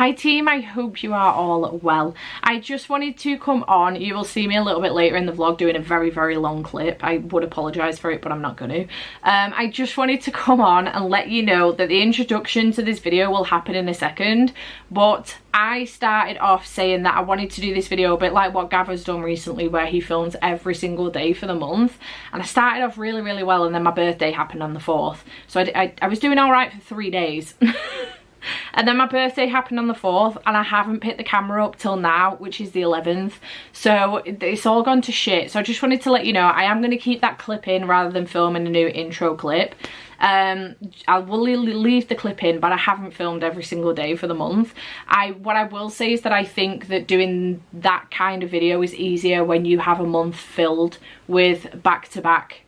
Hi team, I hope you are all well. I just wanted to come on, you will see me a little bit later in the vlog doing a very long clip. I would apologise for it, but I'm not going to. I just wanted to come on and let you know that the introduction to this video will happen in a second, but I started off saying that I wanted to do this video a bit like what Gav has done recently, where he films every single day for the month, and I started off really well, and then my birthday happened on the 4th, so I was doing alright for 3 days. And then my birthday happened on the 4th, and I haven't picked the camera up till now, which is the 11th. So it's all gone to shit. So I just wanted to let you know I am going to keep that clip in rather than filming a new intro clip. I will leave the clip in, but I haven't filmed every single day for the month. What I will say is that I think that doing that kind of video is easier when you have a month filled with back-to-back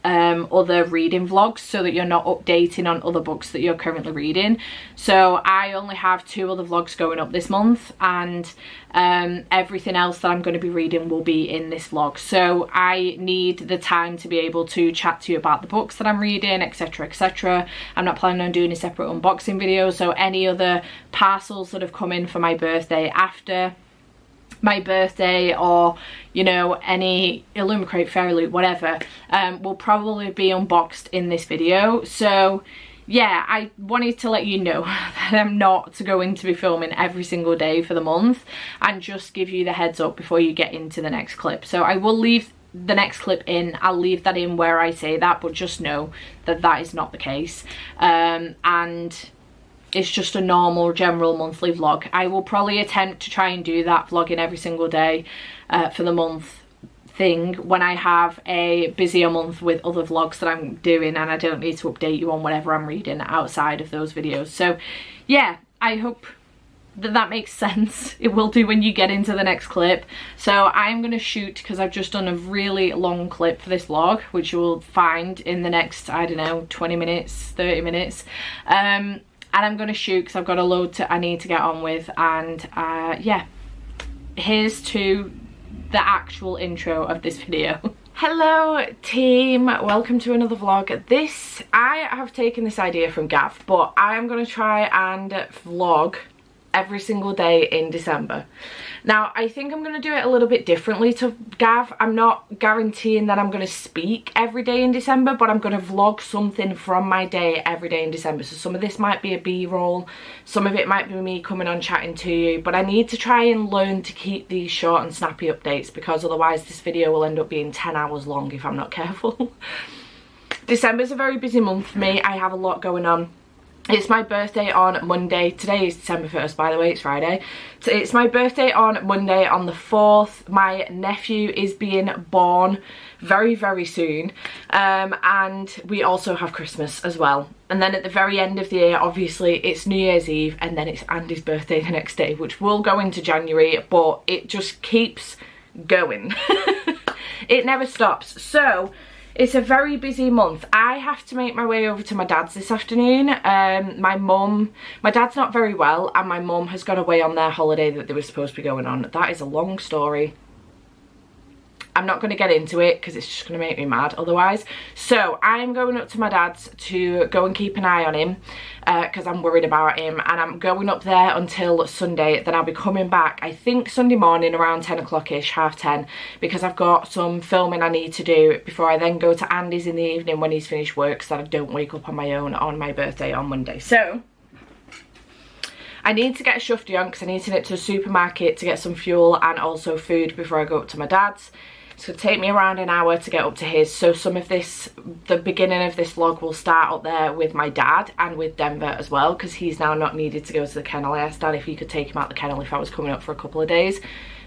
other reading vlogs, so that you're not updating on other books that you're currently reading. So I only have 2 other vlogs going up this month, and everything else that I'm going to be reading will be in this vlog. So I need the time to be able to chat to you about the books that I'm reading, etc, etc. I'm not planning on doing a separate unboxing video, so any other parcels that have come in for my birthday after my birthday, or you know, any Illumicrate, Fairy Loot, whatever, will probably be unboxed in this video. So yeah, I wanted to let you know that I'm not going to be filming every single day for the month, and just give you the heads up before you get into the next clip. So I will leave the next clip in, I'll leave that in where I say that, but just know that that is not the case. And it's just a normal general monthly vlog. I will probably attempt to try and do that vlogging every single day for the month thing when I have a busier month with other vlogs that I'm doing, and I don't need to update you on whatever I'm reading outside of those videos. So yeah, I hope that that makes sense. It will do when you get into the next clip. So I'm going to shoot, because I've just done a really long clip for this vlog, which you will find in the next, I don't know, 20 minutes, 30 minutes. And I'm going to shoot because I've got a load I need to get on with, and yeah, here's to the actual intro of this video. Hello team, welcome to another vlog. I have taken this idea from Gav, but I am going to try and vlog every single day in December. Now I think I'm going to do it a little bit differently to Gav. I'm not guaranteeing that I'm going to speak every day in December, but I'm going to vlog something from my day every day in December. So some of this might be a B-roll, some of it might be me coming on chatting to you, but I need to try and learn to keep these short and snappy updates, because otherwise this video will end up being 10 hours long if I'm not careful. December's a very busy month for me. I have a lot going on. It's my birthday on Monday. Today is December 1st, by the way, it's Friday. So it's my birthday on Monday on the 4th. My nephew is being born very soon. And we also have Christmas as well. And then at the very end of the year, obviously, it's New Year's Eve, and then it's Andy's birthday the next day, which will go into January, but it just keeps going. It never stops. So it's a very busy month. I have to make my way over to my dad's this afternoon. My dad's not very well, and my mum has gone away on their holiday that they were supposed to be going on. That is a long story. I'm not going to get into it because it's just going to make me mad otherwise. So I'm going up to my dad's to go and keep an eye on him, because I'm worried about him, and I'm going up there until Sunday. Then I'll be coming back, I think Sunday morning around 10 o'clock-ish, half 10, because I've got some filming I need to do before I then go to Andy's in the evening when he's finished work, so that I don't wake up on my own on my birthday on Monday. So I need to get a shufty on, because I need to nip to the supermarket to get some fuel and also food before I go up to my dad's. It's going to take me around an hour to get up to his, so some of this, the beginning of this vlog will start up there with my dad and with Denver as well, because he's now not needed to go to the kennel. I asked Dad if he could take him out the kennel if I was coming up for a couple of days,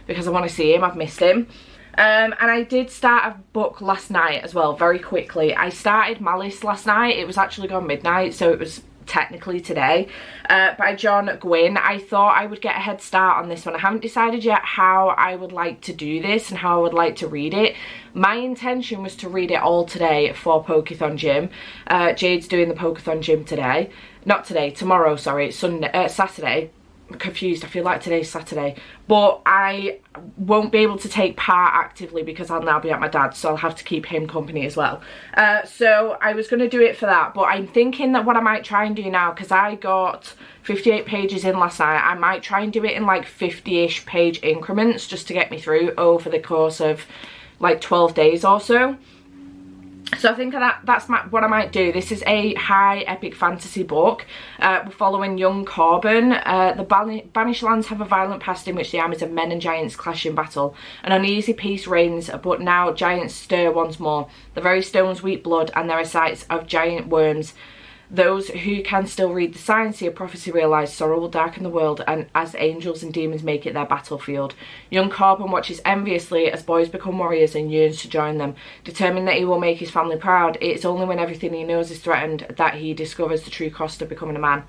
because I want to see him, I've missed him. And I did start a book last night as well, very quickly. I started Malice last night. It was actually gone midnight, so it was technically today, by John Gwynne. I thought I would get a head start on this one. I haven't decided yet how I would like to do this and how I would like to read it. My intention was to read it all today for Pokeathon Gym. Jade's doing the Pokeathon Gym today. Not today, tomorrow, sorry, it's Sunday, Saturday. confused. I feel like today's Saturday, but I won't be able to take part actively because I'll now be at my dad's, so I'll have to keep him company as well. So I was going to do it for that, but I'm thinking that what I might try and do now, because I got 58 pages in last night, I might try and do it in like 50-ish page increments just to get me through over the course of like 12 days or so. So I think that's what I might do. This is a high epic fantasy book. We're following young Corbin. The banished lands have a violent past in which the armies of men and giants clash in battle. An uneasy peace reigns, but now giants stir once more. The very stones weep blood, and there are sights of giant worms. Those who can still read the signs see a prophecy realise sorrow will darken the world, and as angels and demons make it their battlefield. Young Corbin watches enviously as boys become warriors and yearns to join them. Determined that he will make his family proud, it is only when everything he knows is threatened that he discovers the true cost of becoming a man.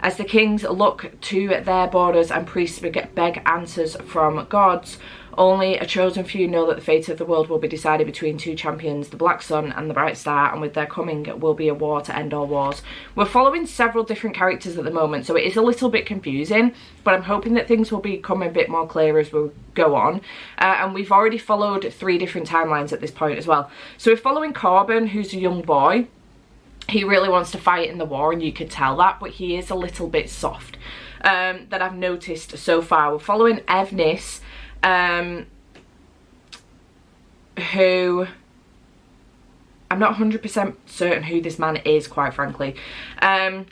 As the kings look to their borders and priests beg answers from gods, only a chosen few know that the fate of the world will be decided between two champions, the Black Sun and the Bright Star, and with their coming will be a war to end all wars. We're following several different characters at the moment, so it is a little bit confusing, but I'm hoping that things will become a bit more clear as we go on. And we've already followed 3 different timelines at this point as well. So we're following Corbin, who's a young boy. He really wants to fight in the war, and you could tell that, but he is a little bit soft, that I've noticed so far. We're following Evnis, who I'm not 100% certain who this man is, quite frankly. And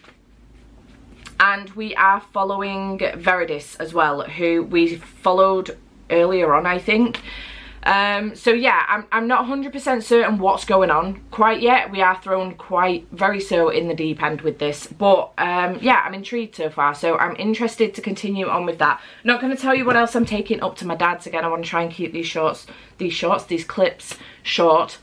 we are following Veridis as well, who we followed earlier on, I think. So yeah, I'm not 100% certain what's going on quite yet. We are thrown very so in the deep end with this, but yeah, I'm intrigued so far, so I'm interested to continue on with that. Not going to tell you what else I'm taking up to my dad's. Again, I want to try and keep these clips short,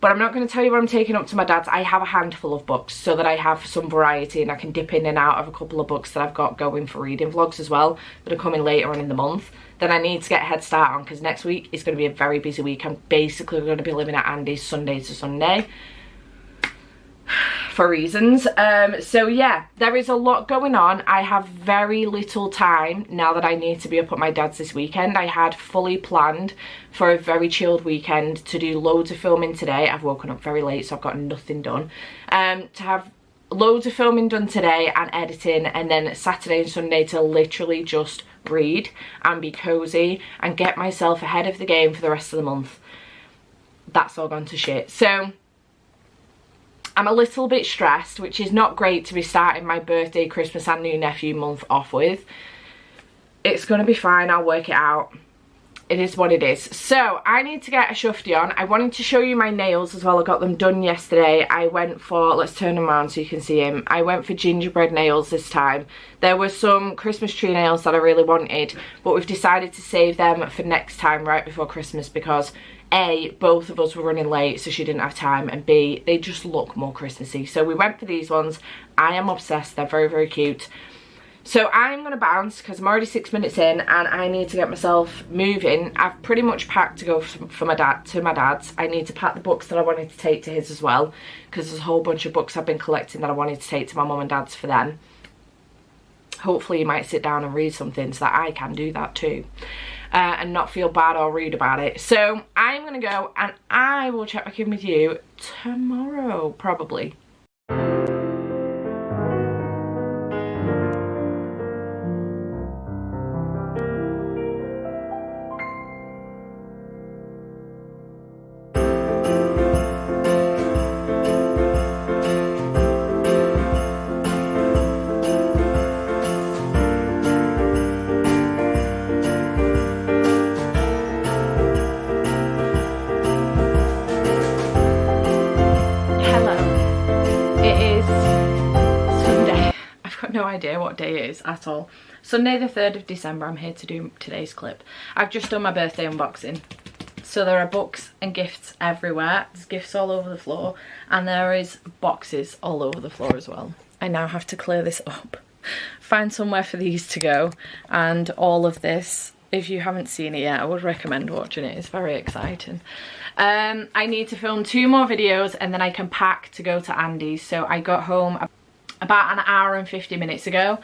but I'm not going to tell you what I'm taking up to my dad's. I have a handful of books so that I have some variety, and I can dip in and out of a couple of books that I've got going for reading vlogs as well that are coming later on in the month. Then I need to get a head start on, because next week is going to be a very busy week. I'm basically going to be living at Andy's Sunday to Sunday for reasons. So yeah, there is a lot going on. I have very little time now that I need to be up at my dad's this weekend. I had fully planned for a very chilled weekend to do loads of filming today. I've woken up very late, so I've got nothing done. To have loads of filming done today and editing, and then Saturday and Sunday to literally just read and be cozy and get myself ahead of the game for the rest of the month. That's all gone to shit. So I'm a little bit stressed, which is not great to be starting my birthday, Christmas and new nephew month off with. It's gonna be fine, I'll work it out. It is what it is. So I need to get a shufti on. I wanted to show you my nails as well. I got them done yesterday. I went for, let's turn them around so you can see him. I went for gingerbread nails this time. There were some Christmas tree nails that I really wanted, but we've decided to save them for next time, right before Christmas, because A, both of us were running late, so she didn't have time, and B, they just look more Christmassy. So we went for these ones. I am obsessed. They're very, very cute. So I'm going to bounce because I'm already 6 minutes in and I need to get myself moving. I've pretty much packed to go to my dad's. I need to pack the books that I wanted to take to his as well, because there's a whole bunch of books I've been collecting that I wanted to take to my mum and dad's for them. Hopefully you might sit down and read something so that I can do that too, and not feel bad or rude about it. So I'm going to go and I will check back in with you tomorrow, probably. No idea what day it is at all. Sunday the 3rd of December. I'm here to do today's clip. I've just done my birthday unboxing. So there are books and gifts everywhere. There's gifts all over the floor, and there is boxes all over the floor as well. I now have to clear this up, find somewhere for these to go, and all of this, if you haven't seen it yet, I would recommend watching it. It's very exciting. I need to film 2 more videos and then I can pack to go to Andy's. So I got home about an hour and 50 minutes ago.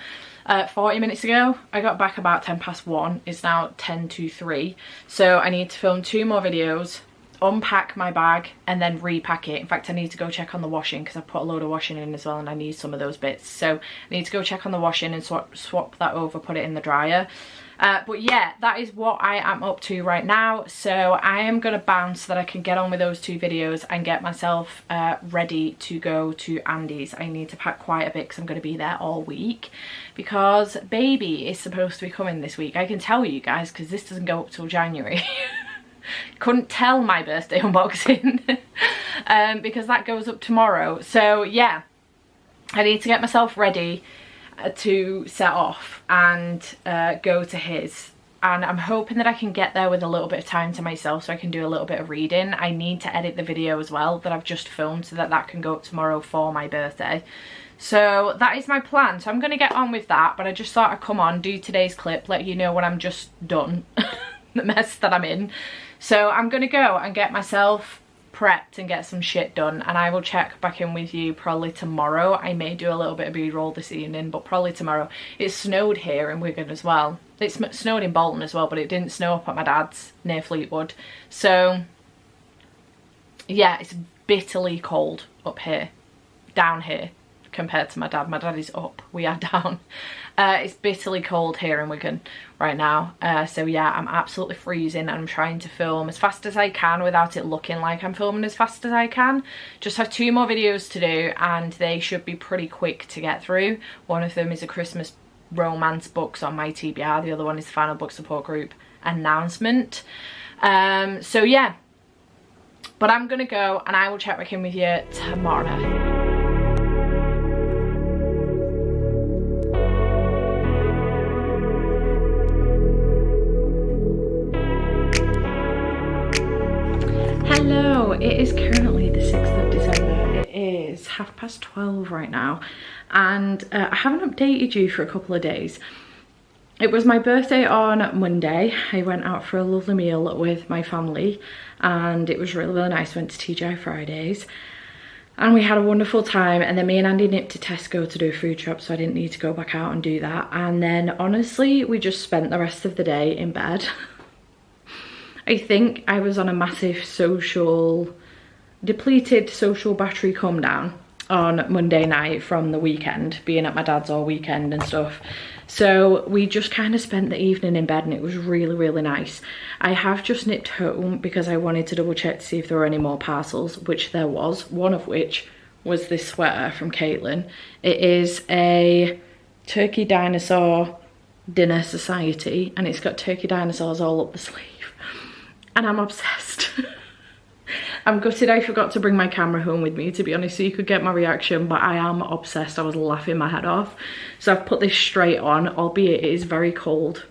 40 minutes ago. I got back about 1:10. It's now 2:50. So I need to film 2 more videos, unpack my bag and then repack it. In fact, I need to go check on the washing because I put a load of washing in as well and I need some of those bits. So I need to go check on the washing and swap that over, put it in the dryer. But yeah, that is what I am up to right now. So I am going to bounce so that I can get on with those 2 videos and get myself ready to go to Andy's. I need to pack quite a bit because I'm going to be there all week because baby is supposed to be coming this week. I can tell you guys because this doesn't go up till January. Couldn't tell my birthday unboxing because that goes up tomorrow. So yeah, I need to get myself ready to set off and go to his, and I'm hoping that I can get there with a little bit of time to myself so I can do a little bit of reading. I need to edit the video as well that I've just filmed so that that can go up tomorrow for my birthday. So that is my plan. So I'm going to get on with that, but I just thought I'd come on, do today's clip, let you know when I'm just done the mess that I'm in. So I'm going to go and get myself prepped and get some shit done, and I will check back in with you probably tomorrow. I may do a little bit of b-roll this evening, but probably tomorrow. It snowed here in Wigan as well. It snowed in Bolton as well, but it didn't snow up at my dad's near Fleetwood. So yeah, it's bitterly cold up here, down here compared to my dad. My dad is up, we are down. It's bitterly cold here in Wigan right now. So yeah, I'm absolutely freezing and I'm trying to film as fast as I can without it looking like I'm filming as fast as I can. Just have 2 more videos to do and they should be pretty quick to get through. One of them is a Christmas romance books on my TBR. The other one is the final book support group announcement. So yeah, but I'm gonna go and I will check back in with you tomorrow. Hello, it is currently the 6th of December. It is 12:30 right now and I haven't updated you for a couple of days. It was my birthday on Monday. I went out for a lovely meal with my family and it was really, really nice. Went to TGI Fridays and we had a wonderful time, and then me and Andy nipped to Tesco to do a food shop, so I didn't need to go back out and do that. And then honestly, we just spent the rest of the day in bed. I think I was on a massive depleted social battery come down on Monday night from the weekend, being at my dad's all weekend and stuff. So we just kind of spent the evening in bed and it was really, really nice. I have just nipped home because I wanted to double check to see if there were any more parcels, which there was, one of which was this sweater from Caitlin. It is a turkey dinosaur dinner society and it's got turkey dinosaurs all up the sleeve. And I'm obsessed. I'm gutted I forgot to bring my camera home with me, to be honest, so you could get my reaction, but I am obsessed. I was laughing my head off. So I've put this straight on, albeit it is very cold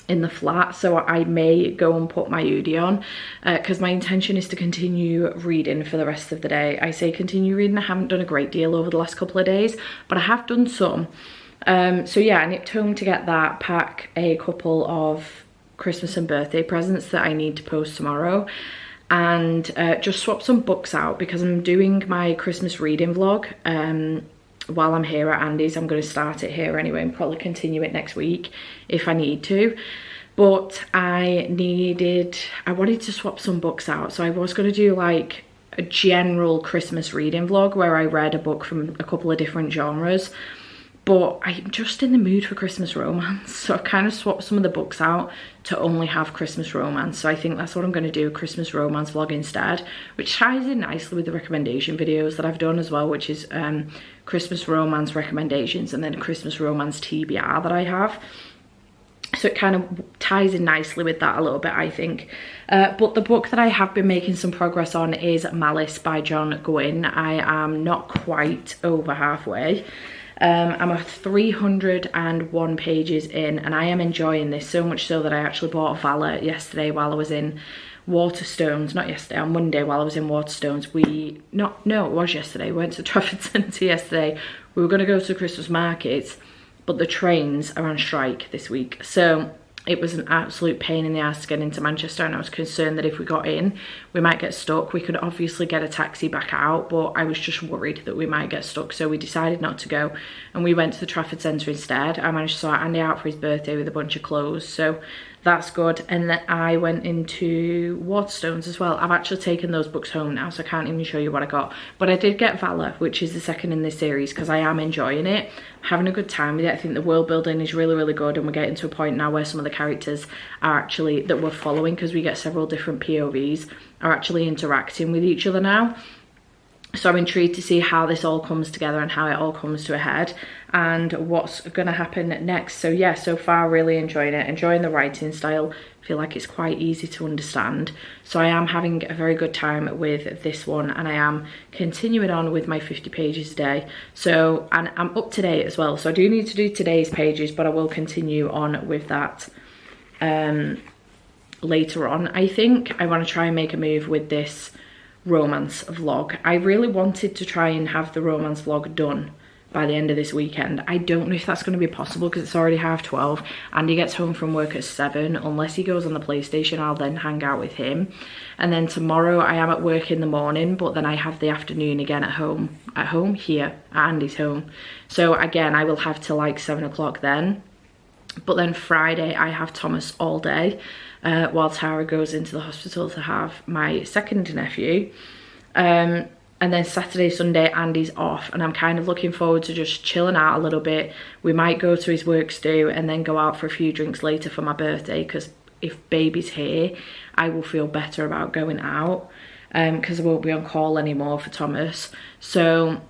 in the flat, so I may go and put my hoodie on because my intention is to continue reading for the rest of the day. I say continue reading, I haven't done a great deal over the last couple of days, but I have done some. So yeah, I nipped home to get that, pack a couple of Christmas and birthday presents that I need to post tomorrow, and just swap some books out because I'm doing my Christmas reading vlog while I'm here at Andy's. I'm going to start it here anyway and probably continue it next week if I need to, but I wanted to swap some books out. So I was going to do like a general Christmas reading vlog where I read a book from a couple of different genres, but I'm just in the mood for Christmas romance, so I've kind of swapped some of the books out to only have Christmas romance. So I think that's what I'm going to do, a Christmas romance vlog instead, which ties in nicely with the recommendation videos that I've done as well, which is Christmas romance recommendations and then Christmas romance TBR that I have. So it kind of ties in nicely with that a little bit, I think. But the book that I have been making some progress on is Malice by John Gwynne. I am not quite over halfway. I'm 301 pages in and I am enjoying this so much so that I actually bought a Valor yesterday while I was in Waterstones. Not yesterday, on Monday while I was in Waterstones. No, it was yesterday. We went to Trafford Centre yesterday. We were going to go to the Christmas markets, but the trains are on strike this week. So it was an absolute pain in the ass to get into Manchester, and I was concerned that if we got in, we might get stuck. We could obviously get a taxi back out, but I was just worried that we might get stuck, so we decided not to go, and we went to the Trafford Centre instead. I managed to sort Andy out for his birthday with a bunch of clothes, so that's good. And then I went into Waterstones as well. I've actually taken those books home now, so I can't even show you what I got, but I did get Valor, which is the second in this series, because I am enjoying it. I'm having a good time with it. I think the world building is really, really good, and we're getting to a point now where some of the characters are actually, that we're following, because we get several different POVs, are actually interacting with each other now. So I'm intrigued to see how this all comes together and how it all comes to a head and what's going to happen next. So yeah, so far really enjoying it, enjoying the writing style. I feel like it's quite easy to understand. So I am having a very good time with this one, and I am continuing on with my 50 pages a day. So, and I'm up to date as well. So I do need to do today's pages, but I will continue on with that later on. I think I want to try and make a move with this romance vlog. I really wanted to try and have the romance vlog done by the end of this weekend. I don't know if that's going to be possible because it's already 12:30 and he gets home from work at 7. Unless he goes on the PlayStation, I'll then hang out with him. And then tomorrow I am at work in the morning, but then I have the afternoon again at home here at Andy's home. So again, I will have till like 7 o'clock then. But then Friday I have Thomas all day while Tara goes into the hospital to have my second nephew. And then Saturday, Sunday, Andy's off, and I'm kind of looking forward to just chilling out a little bit. We might go to his work stew and then go out for a few drinks later for my birthday, because if baby's here, I will feel better about going out because I won't be on call anymore for Thomas. So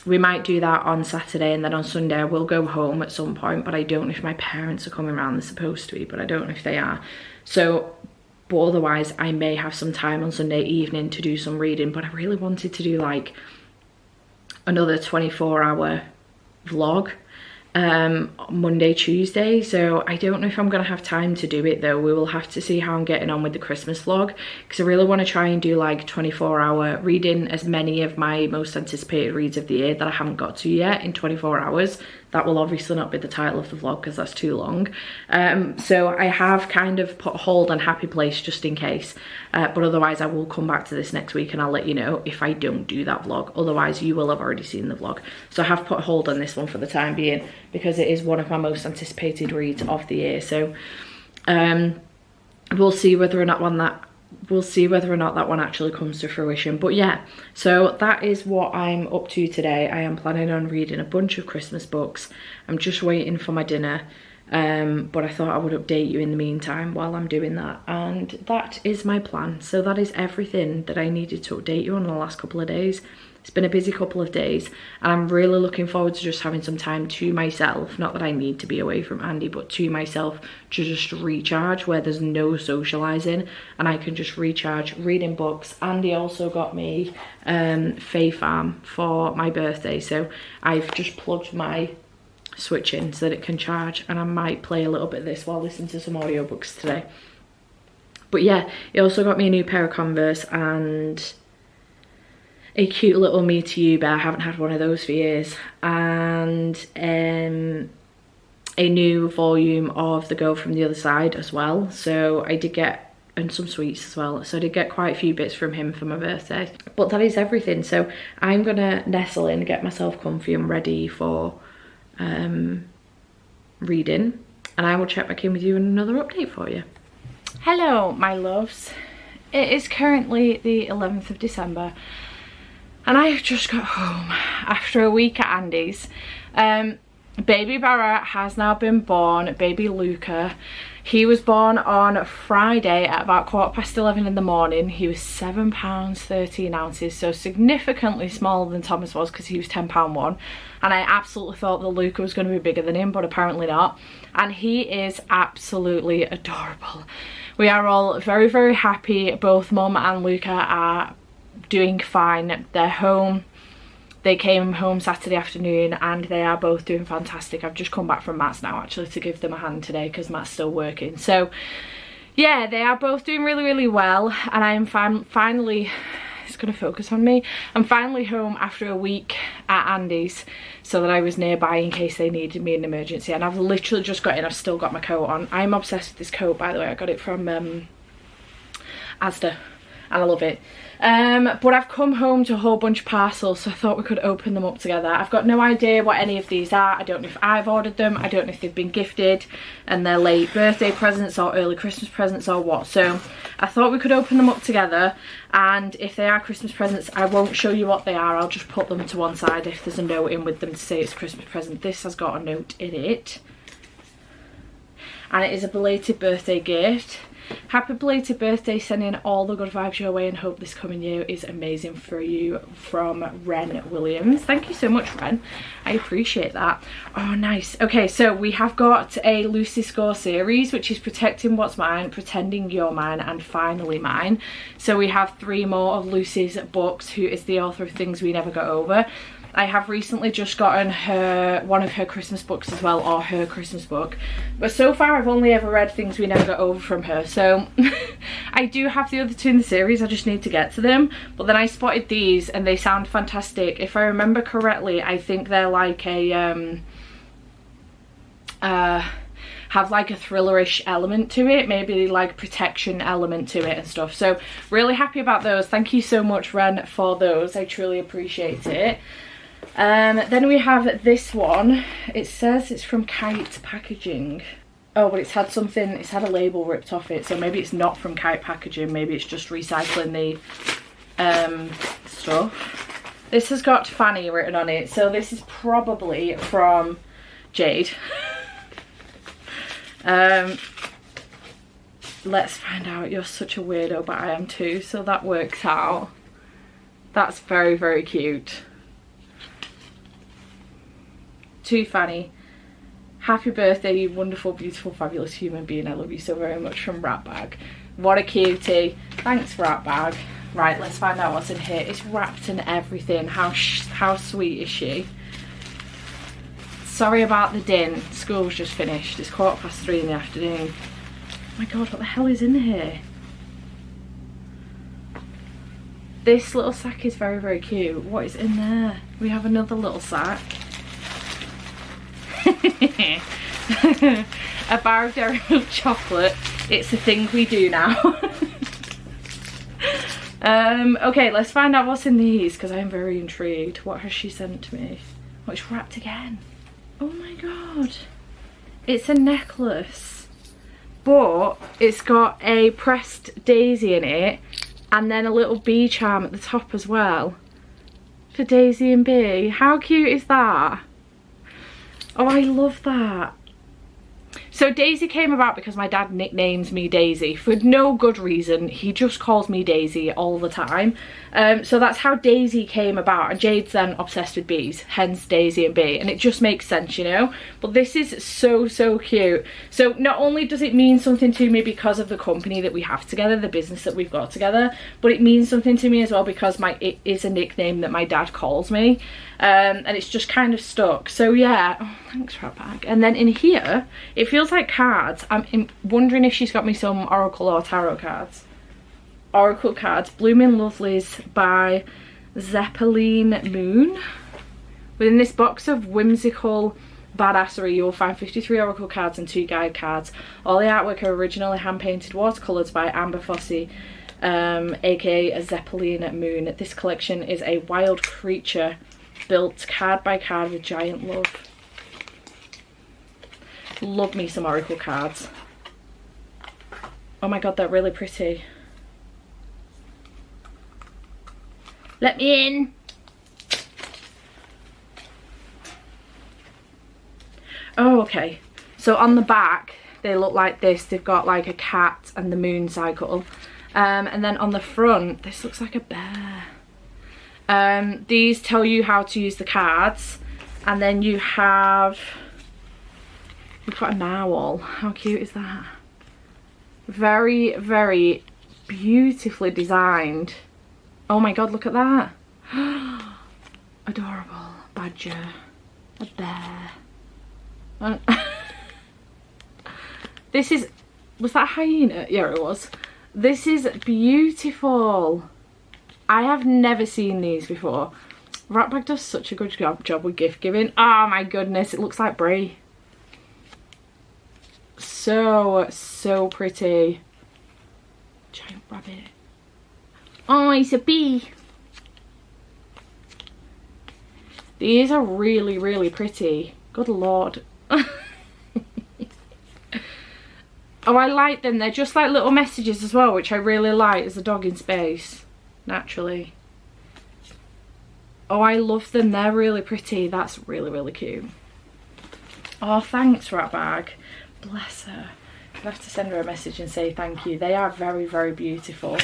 we might do that on Saturday, and then on Sunday I will go home at some point, but I don't know if my parents are coming around. They're supposed to be, but I don't know if they are. So, but otherwise I may have some time on Sunday evening to do some reading, but I really wanted to do like another 24-hour vlog Monday, Tuesday. So I don't know if I'm gonna have time to do it though. We will have to see how I'm getting on with the Christmas vlog, because I really want to try and do like 24-hour reading as many of my most anticipated reads of the year that I haven't got to yet in 24 hours. That will obviously not be the title of the vlog because that's too long. So I have kind of put a hold on Happy Place just in case, but otherwise I will come back to this next week and I'll let you know if I don't do that vlog. Otherwise you will have already seen the vlog. So I have put a hold on this one for the time being because it is one of my most anticipated reads of the year. So we'll see whether or not that one actually comes to fruition. But yeah, so that is what I'm up to today. I am planning on reading a bunch of Christmas books. I'm just waiting for my dinner, but I thought I would update you in the meantime while I'm doing that, and that is my plan. So that is everything that I needed to update you on the last couple of days. It's been a busy couple of days, and I'm really looking forward to just having some time to myself. Not that I need to be away from Andy, but to myself to just recharge, where there's no socialising and I can just recharge reading books. Andy also got me Fae Farm for my birthday, so I've just plugged my Switch in so that it can charge, and I might play a little bit of this while listening to some audiobooks today. But yeah, he also got me a new pair of Converse and a cute little Me To You bear. I haven't had one of those for years. And a new volume of The Girl From The Other Side as well. So I did get, and some sweets as well. So I did get quite a few bits from him for my birthday. But that is everything. So I'm gonna nestle in, get myself comfy and ready for reading. And I will check back in with you in another update for you. Hello, my loves. It is currently the 11th of December. And I just got home after a week at Andy's. Baby Barra has now been born, baby Luca. He was born on Friday at about 11:15 in the morning. He was £7 13 ounces, so significantly smaller than Thomas was because he was £10 one. And I absolutely thought that Luca was going to be bigger than him, but apparently not. And he is absolutely adorable. We are all very, very happy. Both Mum and Luca are doing fine. They're home. They came home Saturday afternoon and they are both doing fantastic. I've just come back from Matt's now actually to give them a hand today because Matt's still working. So yeah, they are both doing really, really well, and I am finally it's gonna focus on me. I'm finally home after a week at Andy's, so that I was nearby in case they needed me in an emergency. And I've literally just got in, I've still got my coat on. I'm obsessed with this coat, by the way. I got it from Asda, and I love it. But I've come home to a whole bunch of parcels, so I thought we could open them up together. I've got no idea what any of these are. I don't know if I've ordered them. I don't know if they've been gifted and they're late birthday presents or early Christmas presents or what. So I thought we could open them up together, and if they are Christmas presents, I won't show you what they are. I'll just put them to one side if there's a note in with them to say it's a Christmas present. This has got a note in it, and it is a belated birthday gift. Happy belated birthday, sending all the good vibes your way and hope this coming year is amazing for you, from Ren Williams. Thank you so much, Ren. I appreciate that. Oh, nice. Okay, so we have got a Lucy Score series, which is Protecting What's Mine, Pretending You're Mine, and Finally Mine. So we have 3 more of Lucy's books, who is the author of Things We Never Got Over. I have recently just gotten one of her Christmas books as well, or her Christmas book. But so far I've only ever read Things We Never Got Over from her. So I do have the other 2 in the series, I just need to get to them. But then I spotted these and they sound fantastic. If I remember correctly, I think they're like a, have like a thrillerish element to it, maybe like protection element to it and stuff. So really happy about those. Thank you so much, Ren, for those. I truly appreciate it. Then we have this one. It says it's from Kite Packaging. Oh, but it's had something, it's had a label ripped off it, so maybe it's not from Kite Packaging, maybe it's just recycling the stuff. This has got Fanny written on it, so this is probably from Jade. Let's find out. You're such a weirdo, but I am too, so that works out. That's very, very cute. To Fanny. Happy birthday, you wonderful, beautiful, fabulous human being. I love you so very much, from Rat Bag. What a cutie. Thanks, Rat Bag. Right, let's find out what's in here. It's wrapped in everything. How sweet is she? Sorry about the din. School's just finished. It's 3:15 in the afternoon. Oh my god, what the hell is in here? This little sack is very, very cute. What is in there? We have another little sack. A bar of Dairy Milk chocolate. It's a thing we do now. Okay, let's find out what's in these, because I'm very intrigued. What has she sent to me? Oh, it's wrapped again. Oh my god. It's a necklace, but it's got a pressed daisy in it, and then a little bee charm at the top as well, for Daisy and Bee. How cute is that? Oh, I love that. So Daisy came about because my dad nicknames me Daisy for no good reason. He just calls me Daisy all the time. So that's how Daisy came about, and Jade's then obsessed with bees, hence Daisy and Bee, and it just makes sense, you know. But this is so, so cute. So not only does it mean something to me because of the company that we have together, the business that we've got together, but it means something to me as well because it is a nickname that my dad calls me. And it's just kind of stuck. So yeah, oh, thanks, Rat Bag. And then in here, it feels like cards. I'm wondering if she's got me some Oracle or Tarot cards. Oracle cards. Blooming Lovelies by Zeppelin Moon. Within this box of whimsical badassery, you'll find 53 Oracle cards and 2 guide cards. All the artwork are originally hand-painted watercolours by Amber Fossey, aka Zeppelin Moon. This collection is a wild creature built card by card with giant love. Love me some Oracle cards. Oh my god, they're really pretty. Let me in. Oh, okay. So on the back, they look like this. They've got like a cat and the moon cycle. And then on the front, this looks like a bear. These tell you how to use the cards, and then you've got a narwhal. How cute is that? Very, very beautifully designed. Oh my god, look at that. Adorable. Badger. A bear. This is, was that a hyena? Yeah, it was. This is beautiful. I have never seen these before. Ratbag does such a good job with gift giving. Oh my goodness, it looks like Brie. So pretty. Giant rabbit. Oh, it's a bee. These are really pretty. Good lord. Oh, I like them. They're just like little messages as well, which I really like. There's a dog in space, naturally. Oh, I love them. They're really pretty. That's really cute. Oh, thanks, Ratbag. Bless her. I have to send her a message and say thank you. They are very beautiful.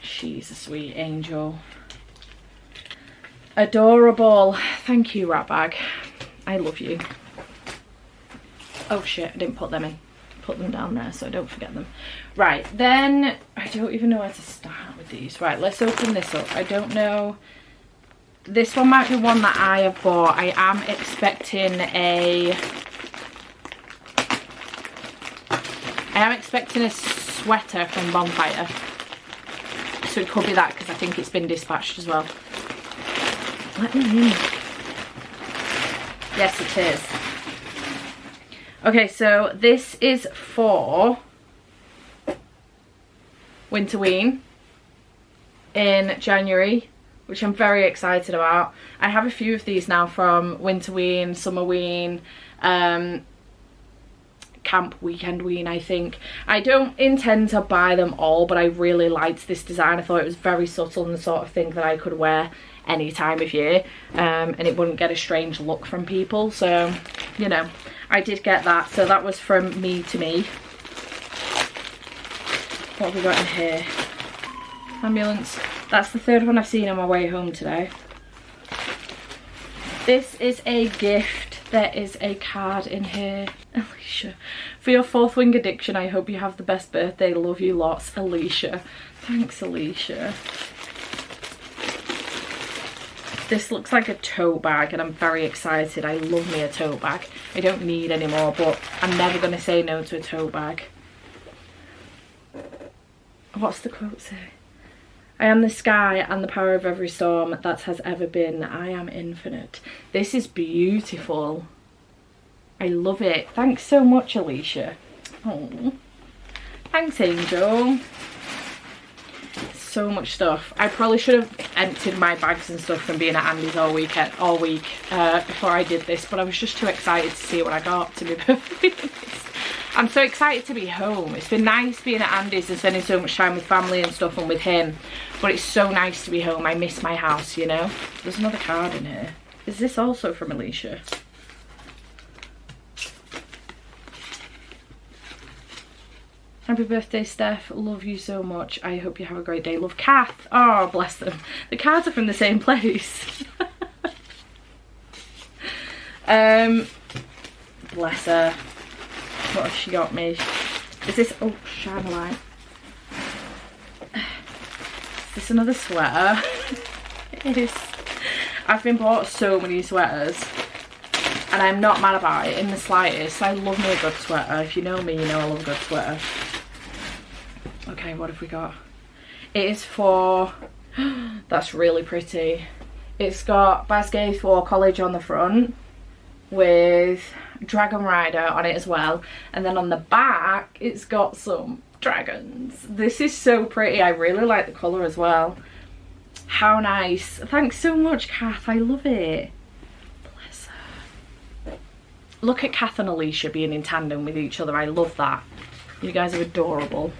She's a sweet angel. Adorable. Thank you, Ratbag. I love you. Oh shit, I didn't put them in. Put them down there so I don't forget them. Right, then I don't even know where to start with these. Right, let's open this up. I don't know. This one might be one that I have bought. I am expecting a sweater from Bonfire. So it could be that because I think it's been dispatched as well. Let me in. Yes, it is. Okay, so this is for Winterween in January, which I'm very excited about. I have a few of these now from Winterween, Summerween, Camp Weekendween, I think. I don't intend to buy them all, but I really liked this design. I thought it was very subtle and the sort of thing that I could wear any time of year, and it wouldn't get a strange look from people. So, you know, I did get that. So that was from Me to Me. What have we got in here? Ambulance. That's the third one I've seen on my way home today. This is a gift. There is a card in here. Alicia. For your 4th wing addiction, I hope you have the best birthday. Love you lots, Alicia. Thanks, Alicia. This looks like a tote bag and I'm very excited. I love me a tote bag. I don't need any more, but I'm never going to say no to a tote bag. What's the quote say? I am the sky and the power of every storm that has ever been. I am infinite. This is beautiful. I love it. Thanks so much, Alicia. Oh, thanks, Angel. So much stuff. I probably should have emptied my bags and stuff from being at Andy's all week before I did this, but I was just too excited to see what I got, to be perfectly honest. I'm so excited to be home. It's been nice being at Andy's and spending so much time with family and stuff and with him, but it's so nice to be home. I miss my house, you know. There's another card in here. Is this also from Alicia? Happy birthday, Steph. Love you so much. I hope you have a great day. Love, Kath. Oh, bless them. The cards are from the same place. Bless her. What has she got me? Is this... Oh, shine a light. Is this another sweater? It is. I've been bought so many sweaters. And I'm not mad about it in the slightest. I love me a good sweater. If you know me, you know I love a good sweater. Okay, what have we got? It is for... That's really pretty. It's got Basgate for College on the front with Dragon Rider on it as well. And then on the back, it's got some dragons. This is so pretty. I really like the colour as well. How nice. Thanks so much, Kath. I love it. Bless her. Look at Kath and Alicia being in tandem with each other. I love that. You guys are adorable.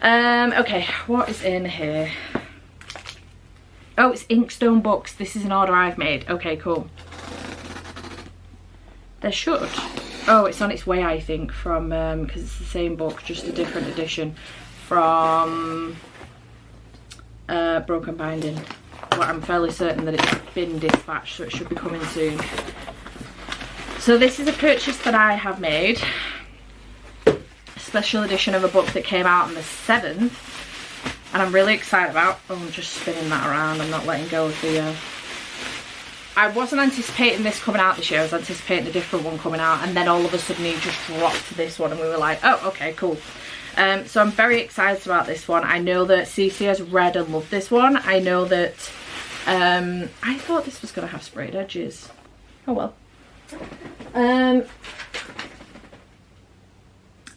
Okay, what is in here? Oh, it's Inkstone books. This is an order I've made. Okay, cool. There should. Oh, it's on its way, I think, from, because it's the same book, just a different edition from Broken Binding. But I'm fairly certain that it's been dispatched, so it should be coming soon. So this is a purchase that I have made. Special edition of a book that came out on the 7th. And I'm really excited about. Oh, I'm just spinning that around. I'm not letting go of the... I wasn't anticipating this coming out this year. I was anticipating a different one coming out. And then all of a sudden he just dropped this one. And we were like, oh, okay, cool. So I'm very excited about this one. I know that Cece has read and loved this one. I know that I thought this was going to have sprayed edges. Oh well.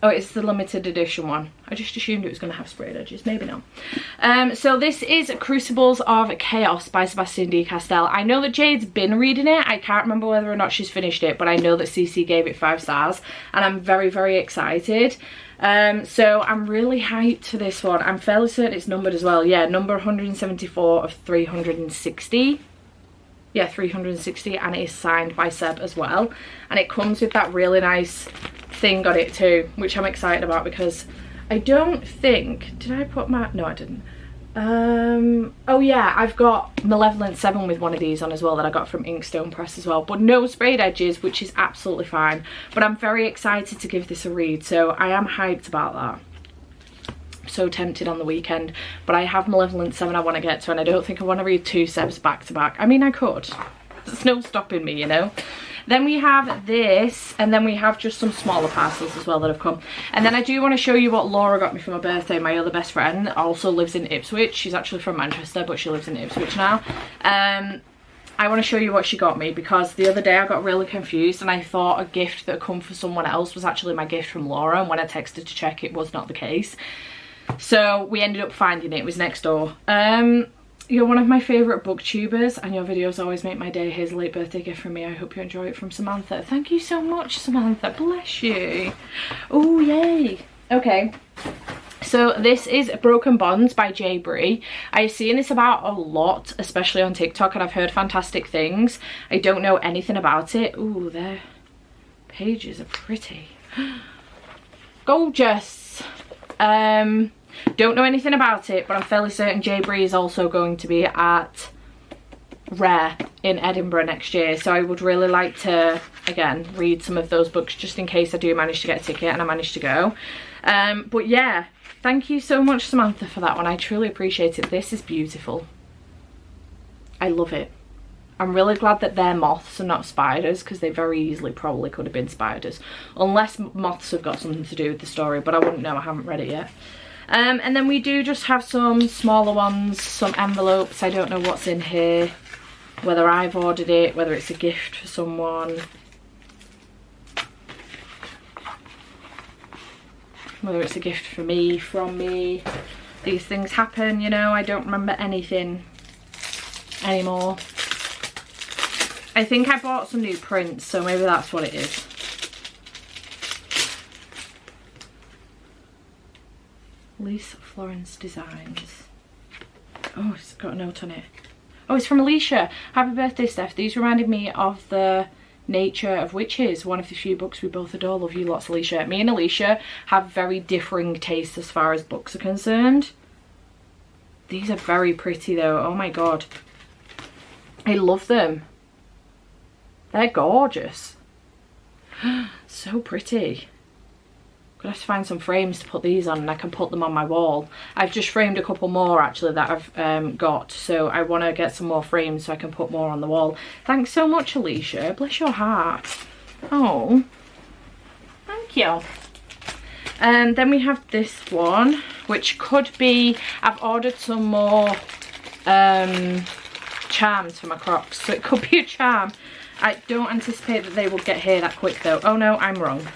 Oh, it's the limited edition one. I just assumed it was going to have sprayed edges. Maybe not. So this is Crucibles of Chaos by Sebastian de Castell. I know that Jade's been reading it. I can't remember whether or not she's finished it, but I know that Cece gave it 5 stars. And I'm very, very excited. So I'm really hyped for this one. I'm fairly certain it's numbered as well. Yeah, number 174 of 360. Yeah, 360, and it is signed by Seb as well. And it comes with that really nice thing on it too, which I'm excited about because I don't think, did I put my, no I didn't. Oh yeah, I've got Malevolent 7 with one of these on as well that I got from Inkstone Press as well, but no sprayed edges, which is absolutely fine. But I'm very excited to give this a read, so I am hyped about that. So tempted on the weekend, but I have Malevolent 7 I want to get to, and I don't think I want to read 2 Sebs back to back. I mean, I could. There's no stopping me, you know. Then we have this, and then we have just some smaller parcels as well that have come. And then I do want to show you what Laura got me for my birthday. My other best friend also lives in Ipswich. She's actually from Manchester, but she lives in Ipswich now. I want to show you what she got me because the other day I got really confused and I thought a gift that had come for someone else was actually my gift from Laura, and when I texted to check, it was not the case. So we ended up finding it. It was next door. You're one of my favourite booktubers and your videos always make my day. Here's a late birthday gift from me. I hope you enjoy it, from Samantha. Thank you so much, Samantha. Bless you. Oh, yay. Okay. So this is Broken Bonds by Jay Bree. I've seen this about a lot, especially on TikTok, and I've heard fantastic things. I don't know anything about it. Ooh, their pages are pretty. Gorgeous. Don't know anything about it, but I'm fairly certain Jay Bree is also going to be at Rare in Edinburgh next year, so I would really like to, again, read some of those books just in case I do manage to get a ticket and I manage to go. But yeah, thank you so much, Samantha, for that one. I truly appreciate it. This is beautiful. I love it. I'm really glad that they're moths and not spiders, because they very easily probably could have been spiders, unless moths have got something to do with the story, but I wouldn't know. I haven't read it yet. And then we do just have some smaller ones, some envelopes. I don't know what's in here, whether I've ordered it, whether it's a gift for someone, whether it's a gift for me, from me. These things happen, you know. I don't remember anything anymore. I think I bought some new prints, so maybe that's what it is. Lisa Florence Designs. Oh, it's got a note on it. Oh, it's from Alicia. Happy birthday, Steph. These reminded me of the Nature of Witches, one of the few books we both adore. Love you lots, Alicia. Me and Alicia have very differing tastes as far as books are concerned. These are very pretty though. Oh my god. I love them. They're gorgeous. So pretty. Gonna have to find some frames to put these on and I can put them on my wall. I've just framed a couple more actually that I've got, so I want to get some more frames so I can put more on the wall. Thanks so much, Alicia. Bless your heart. Oh, thank you. And then we have this one, which could be, I've ordered some more charms for my Crocs, so it could be a charm. I don't anticipate that they will get here that quick though. Oh no, I'm wrong.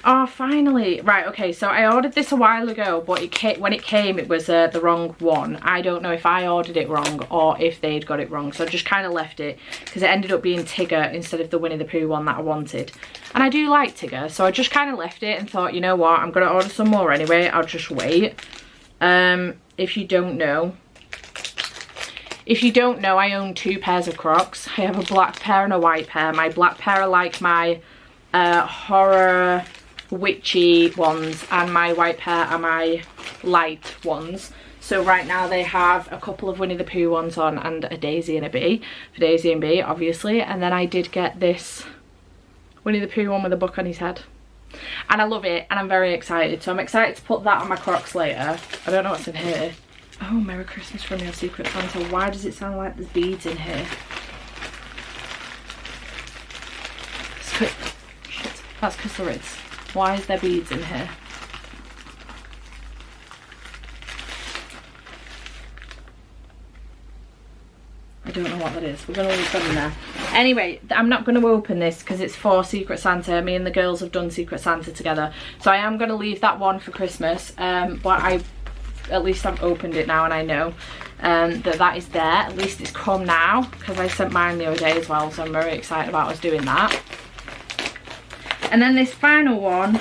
Oh, finally. Right, okay, so I ordered this a while ago, but when it came, it was the wrong one. I don't know if I ordered it wrong or if they'd got it wrong, so I just kind of left it because it ended up being Tigger instead of the Winnie the Pooh one that I wanted. And I do like Tigger, so I just kind of left it and thought, you know what, I'm going to order some more anyway. I'll just wait. If you don't know, I own 2 pairs of Crocs. I have a black pair and a white pair. My black pair are like my horror witchy ones, and my white pair are my light ones. So right now they have a couple of Winnie the Pooh ones on and a Daisy and a Bee, for Daisy and Bee obviously, and then I did get this Winnie the Pooh one with a book on his head, and I love it and I'm very excited. So I'm excited to put that on my Crocs later. I don't know what's in here. Oh, Merry Christmas from your Secret Santa. Why does it sound like there's beads in here? Shit, that's because there is. Why is there beads in here? don't know what that is. We're going to leave that in there. Anyway, I'm not going to open this because it's for Secret Santa. Me and the girls have done Secret Santa together. So I am going to leave that one for Christmas. But at least I've opened it now and I know that is there. At least it's come now because I sent mine the other day as well. So I'm very excited about us doing that. And then this final one.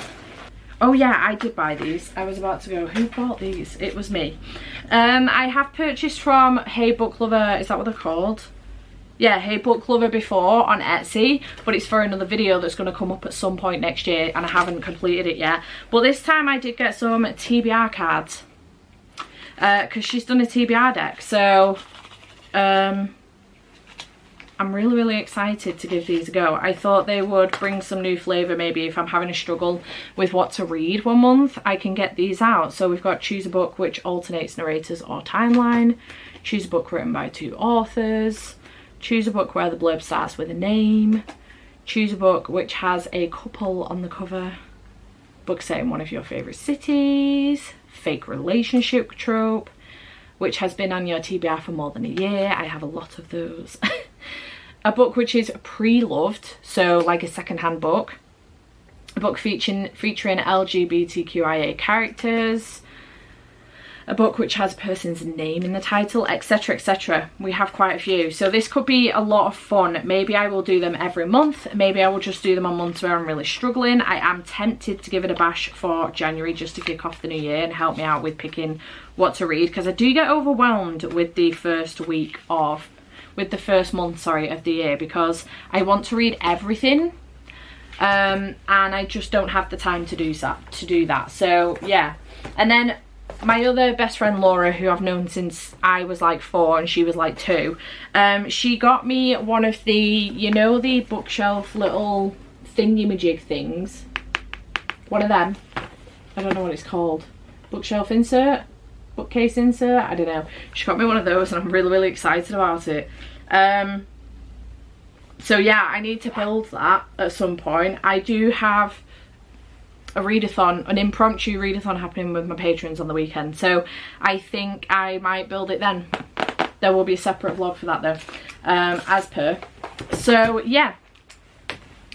Oh yeah, I did buy these. I was about to go, who bought these? It was me. I have purchased from Hey Book Lover, is that what they're called? Yeah, Hey Book Lover before on Etsy, but it's for another video that's going to come up at some point next year and I haven't completed it yet. But this time I did get some TBR cards because she's done a TBR deck. So I'm really excited to give these a go. I thought they would bring some new flavour. Maybe if I'm having a struggle with what to read one month, I can get these out. So we've got choose a book which alternates narrators or timeline, choose a book written by 2 authors, choose a book where the blurb starts with a name, choose a book which has a couple on the cover, book set in one of your favourite cities, fake relationship trope, which has been on your TBR for more than a year. I have a lot of those. A book which is pre-loved, so like a second-hand book. A book featuring LGBTQIA characters. A book which has a person's name in the title, etc, etc. We have quite a few. So this could be a lot of fun. Maybe I will do them every month. Maybe I will just do them on months where I'm really struggling. I am tempted to give it a bash for January just to kick off the new year and help me out with picking what to read. Because I do get overwhelmed with the first month of the year because I want to read everything and I just don't have the time to do that. So yeah. And then my other best friend Laura, who I've known since I was like 4 and she was like 2, she got me one of the, you know, the bookshelf little thingy-majig things, one of them. I don't know what it's called. Bookshelf insert, bookcase insert, I don't know. She got me one of those and I'm really excited about it. So yeah, I need to build that at some point. I do have a readathon, an impromptu readathon happening with my patrons on the weekend, so I think I might build it then. There will be a separate vlog for that though, as per. So yeah,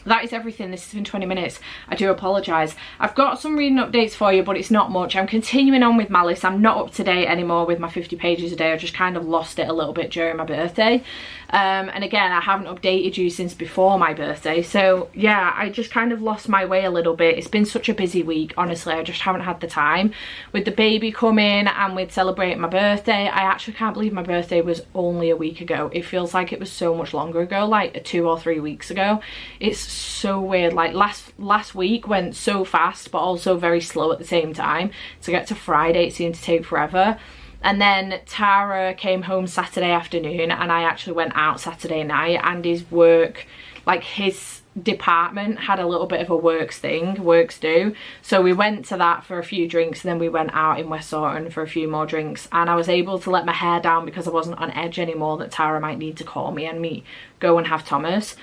that is everything. This has been 20 minutes. I do apologise. I've got some reading updates for you, but it's not much. I'm continuing on with Malice. I'm not up to date anymore with my 50 pages a day. I just kind of lost it a little bit during my birthday. And again, I haven't updated you since before my birthday. So yeah, I just kind of lost my way a little bit. It's been such a busy week. Honestly, I just haven't had the time. With the baby coming and with celebrating my birthday, I actually can't believe my birthday was only a week ago. It feels like it was so much longer ago, like 2 or 3 weeks ago. It's so weird. Like last week went so fast but also very slow at the same time. To get to Friday, it seemed to take forever. And then Tara came home Saturday afternoon and I actually went out Saturday night, and his work, like his department had a little bit of a works do. So we went to that for a few drinks and then we went out in West Orton for a few more drinks, and I was able to let my hair down because I wasn't on edge anymore that Tara might need to call me and me go and have Thomas.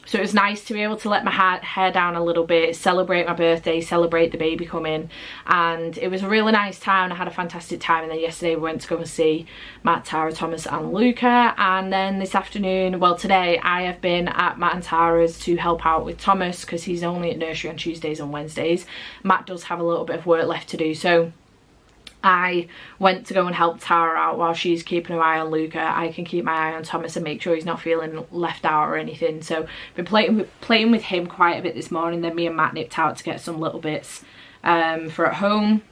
So it was nice to be able to let my hair down a little bit, celebrate my birthday, celebrate the baby coming, and it was a really nice time. I had a fantastic time. And then yesterday we went to go and see Matt, Tara, Thomas and Luca, and then this afternoon, well today, I have been at Matt and Tara's to help out with Thomas because he's only at nursery on Tuesdays and Wednesdays. Matt does have a little bit of work left to do, so I went to go and help Tara out while she's keeping her eye on Luca. I can keep my eye on Thomas and make sure he's not feeling left out or anything. So been playing with him quite a bit this morning. Then me and Matt nipped out to get some little bits for at home.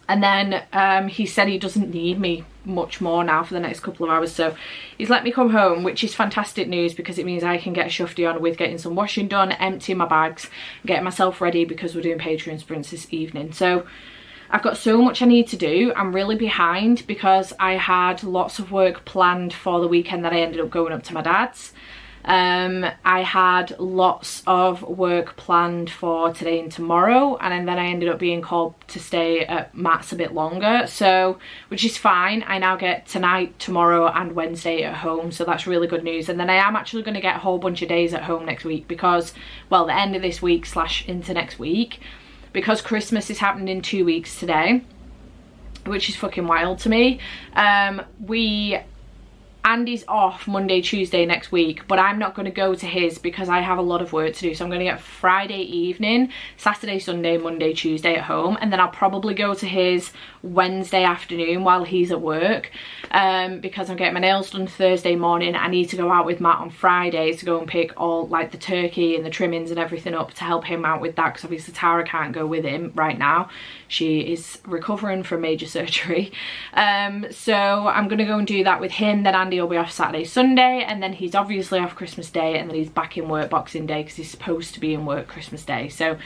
And then he said he doesn't need me much more now for the next couple of hours. So he's let me come home, which is fantastic news because it means I can get a shufty on with getting some washing done, emptying my bags, getting myself ready because we're doing Patreon sprints this evening. So I've got so much I need to do. I'm really behind because I had lots of work planned for the weekend that I ended up going up to my dad's. I had lots of work planned for today and tomorrow, and then I ended up being called to stay at Matt's a bit longer, so which is fine. I now get tonight, tomorrow and Wednesday at home, so that's really good news. And then I am actually going to get a whole bunch of days at home next week because, well, the end of this week / into next week, because Christmas is happening in 2 weeks today, which is fucking wild to me. Andy's off Monday, Tuesday next week, but I'm not going to go to his because I have a lot of work to do. So I'm going to get Friday evening, Saturday, Sunday, Monday, Tuesday at home, and then I'll probably go to his Wednesday afternoon while he's at work, because I'm getting my nails done Thursday morning. I need to go out with Matt on Friday to go and pick all like the turkey and the trimmings and everything up to help him out with that, because obviously Tara can't go with him right now. She is recovering from major surgery. So I'm gonna go and do that with him. Then Andy will be off Saturday, Sunday, and then he's obviously off Christmas Day, and then he's back in work Boxing Day because he's supposed to be in work Christmas Day. So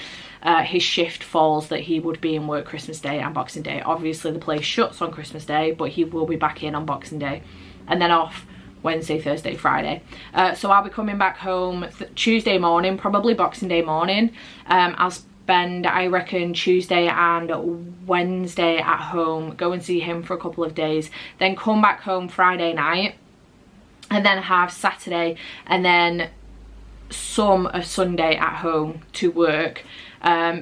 his shift falls that he would be in work Christmas Day and Boxing Day. Obviously the place shuts on Christmas Day, but he will be back in on Boxing Day, and then off Wednesday, Thursday, Friday. So I'll be coming back home Tuesday morning, probably Boxing Day morning. I'll spend, I reckon, Tuesday and Wednesday at home, go and see him for a couple of days, then come back home Friday night, and then have Saturday and then some of Sunday at home to work,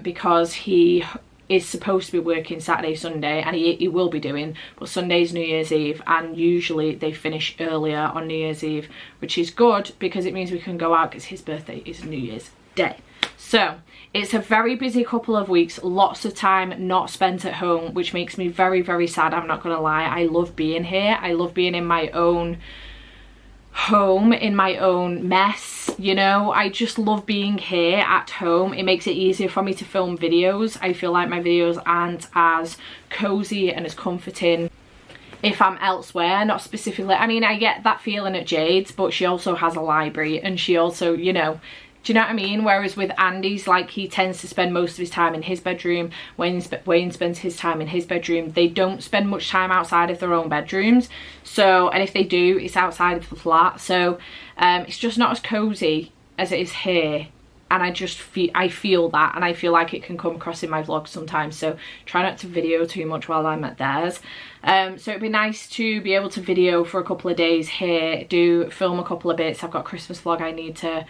because he is supposed to be working Saturday, Sunday, and he will be doing, but Sunday's New Year's Eve, and usually they finish earlier on New Year's Eve, which is good because it means we can go out because his birthday is New Year's Day. So it's a very busy couple of weeks, lots of time not spent at home, which makes me very, very sad, I'm not gonna lie. I love being here, I love being in my own home, in my own mess, you know. I just love being here at home. It makes it easier for me to film videos. I feel like my videos aren't as cozy and as comforting if I'm elsewhere, not specifically. I mean, I get that feeling at Jade's, but she also has a library, and she also, you know, do you know what I mean? Whereas with Andy's, like, he tends to spend most of his time in his bedroom. Wayne spends his time in his bedroom. They don't spend much time outside of their own bedrooms. So, and if they do, it's outside of the flat. So it's just not as cozy as it is here. And I just feel that, and I feel like it can come across in my vlogs sometimes. So try not to video too much while I'm at theirs. So it'd be nice to be able to video for a couple of days here, film a couple of bits. I've got a Christmas vlog I need to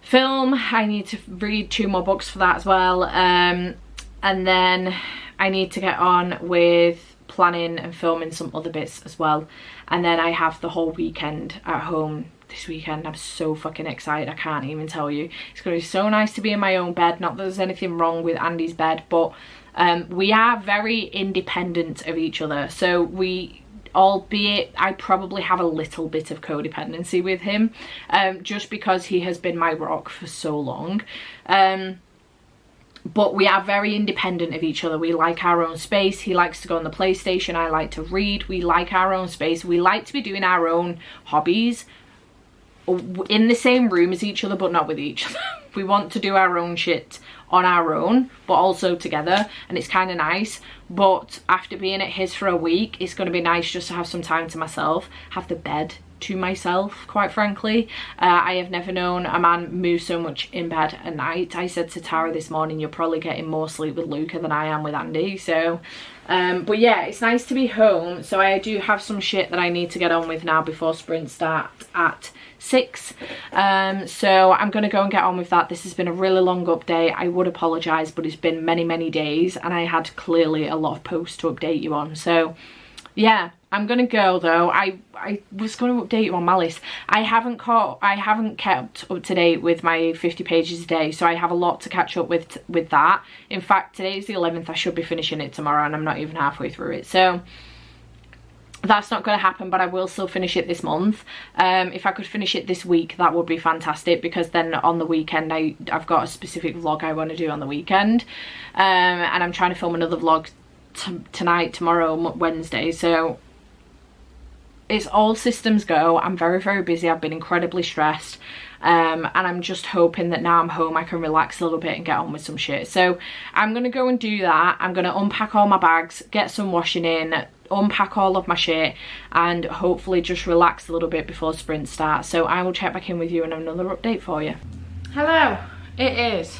film. I need to read 2 more books for that as well, and then I need to get on with planning and filming some other bits as well, and then I have the whole weekend at home this weekend. I'm so fucking excited, I can't even tell you. It's gonna be so nice to be in my own bed. Not that there's anything wrong with Andy's bed, but we are very independent of each other, so albeit I probably have a little bit of codependency with him, just because he has been my rock for so long, but we are very independent of each other. We like our own space. He likes to go on the PlayStation, I like to read. We like our own space. We like to be doing our own hobbies in the same room as each other, but not with each other. We want to do our own shit on our own, but also together, and it's kind of nice. But after being at his for a week, it's going to be nice just to have some time to myself, have the bed to myself, quite frankly. I have never known a man move so much in bed at night. I said to Tara this morning, you're probably getting more sleep with Luca than I am with Andy. So but yeah, it's nice to be home. So I do have some shit that I need to get on with now before sprint starts at 6. So I'm gonna go and get on with that. This has been a really long update. I would apologize, but it's been many days, and I had clearly a lot of posts to update you on. So yeah, I'm gonna go though. I was going to update you on my list. I haven't kept up to date with my 50 pages a day, so I have a lot to catch up with that. In fact, today's the 11th. I should be finishing it tomorrow, and I'm not even halfway through it. So that's not going to happen, but I will still finish it this month. If I could finish it this week, that would be fantastic, because then on the weekend I've got a specific vlog I want to do on the weekend, and I'm trying to film another vlog tonight, tomorrow, Wednesday. So it's all systems go. I'm very busy. I've been incredibly stressed, and I'm just hoping that now I'm home I can relax a little bit and get on with some shit. So I'm gonna go and do that. I'm gonna unpack all my bags, get some washing in, unpack all of my shit, and hopefully just relax a little bit before sprint starts. So I will check back in with you and another update for you. Hello, it is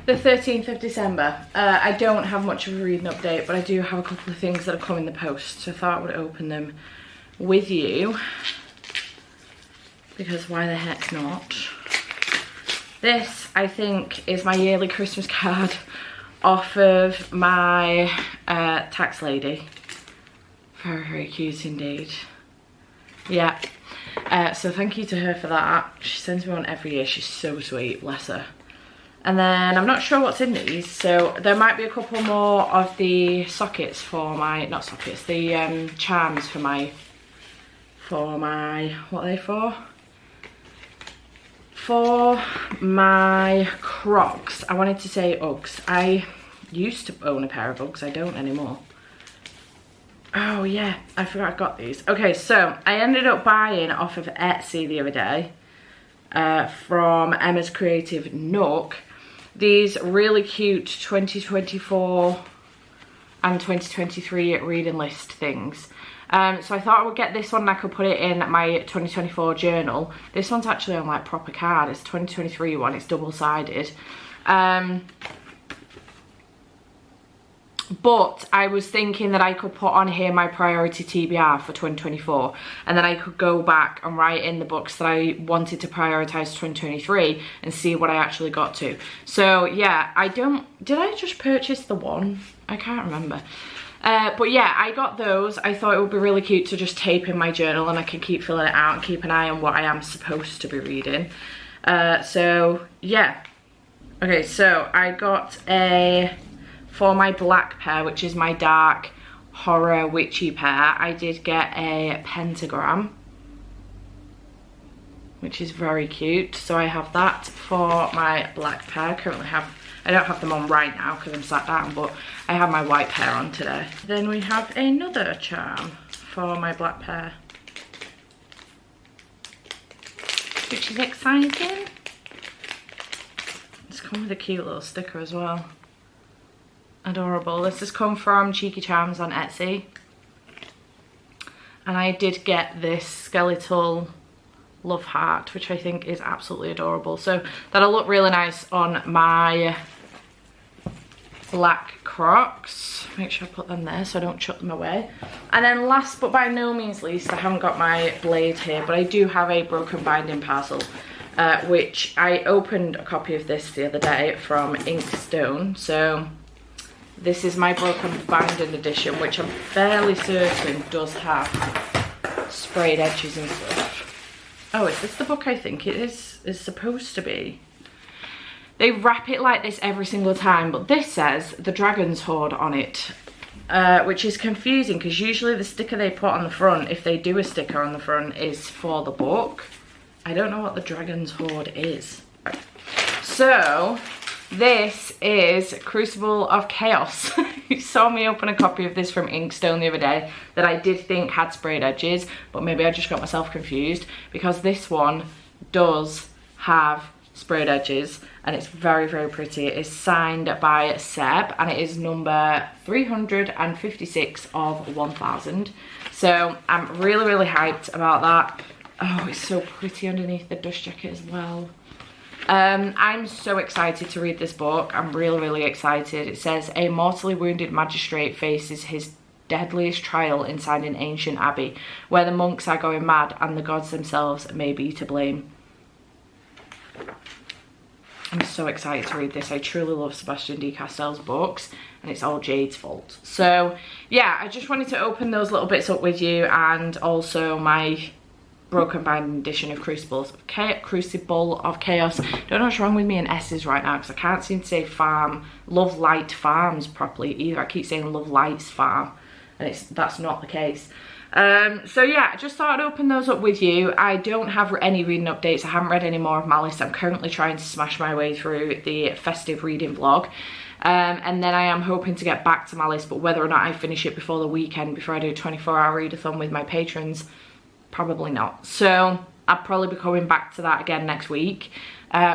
the 13th of December. I don't have much of a reading update, but I do have a couple of things that have come in the post, so I thought I would open them with you, because why the heck not? This, I think, is my yearly Christmas card off of my tax lady. Very cute indeed. Yeah. So thank you to her for that. She sends me one every year. She's so sweet, bless her. And then I'm not sure what's in these, so there might be a couple more of the sockets for my, not sockets, the charms for my, what are they for? For my Crocs. I wanted to say Uggs. I used to own a pair of Uggs, I don't anymore. Oh yeah, I forgot I got these. Okay, so I ended up buying off of Etsy the other day from Emma's Creative Nook these really cute 2024 and 2023 reading list things. So I thought I would get this one and I could put it in my 2024 journal. This one's actually on like proper card. It's a 2023 one, it's double-sided. But I was thinking that I could put on here my priority TBR for 2024, and then I could go back and write in the books that I wanted to prioritize 2023 and see what I actually got to. So yeah, did I just purchase the one? I can't remember. But yeah, I got those. I thought it would be really cute to just tape in my journal and I can keep filling it out and keep an eye on what I am supposed to be reading. So yeah. Okay, so I got for my black pair, which is my dark horror witchy pair, I did get a pentagram, which is very cute. So I have that for my black pair. I don't have them on right now because I'm sat down, but I have my white pair on today. Then we have another charm for my black pair, which is exciting. It's come with a cute little sticker as well. Adorable. This has come from Cheeky Charms on Etsy. And I did get this skeletal love heart, which I think is absolutely adorable. So that'll look really nice on my black Crocs. Make sure I put them there so I don't chuck them away. And then last but by no means least, I haven't got my blade here, but I do have a broken binding parcel, which I opened a copy of this the other day from Inkstone. So this is my broken binding edition, which I'm fairly certain does have sprayed edges and stuff. Oh, is this the book I think it is supposed to be? They wrap it like this every single time, but this says The Dragon's Hoard on it, which is confusing because usually the sticker they put on the front, if they do a sticker on the front, is for the book. I don't know what The Dragon's Hoard is. So this is Crucible of Chaos. You saw me open a copy of this from Inkstone the other day that I did think had sprayed edges, but maybe I just got myself confused because this one does have sprayed edges and it's very, very pretty. It is signed by Seb and it is number 356 of 1000. So I'm really, really hyped about that. Oh, it's so pretty underneath the dust jacket as well. I'm so excited to read this book. I'm really, really excited. It says, a mortally wounded magistrate faces his deadliest trial inside an ancient abbey where the monks are going mad and the gods themselves may be to blame. I'm so excited to read this. I truly love Sebastian de Castell's books and it's all Jade's fault. So yeah, I just wanted to open those little bits up with you, and also my broken binding edition of Crucible of Chaos. Don't know what's wrong with me and S's right now because I can't seem to say Love Light Farms properly either. I keep saying Love Light's Farm and that's not the case. So yeah, I just thought I'd open those up with you. I don't have any reading updates. I haven't read any more of Malice. I'm currently trying to smash my way through the festive reading vlog. And then I am hoping to get back to Malice, but whether or not I finish it before the weekend, before I do a 24-hour readathon with my patrons, probably not. So I'll probably be coming back to that again next week,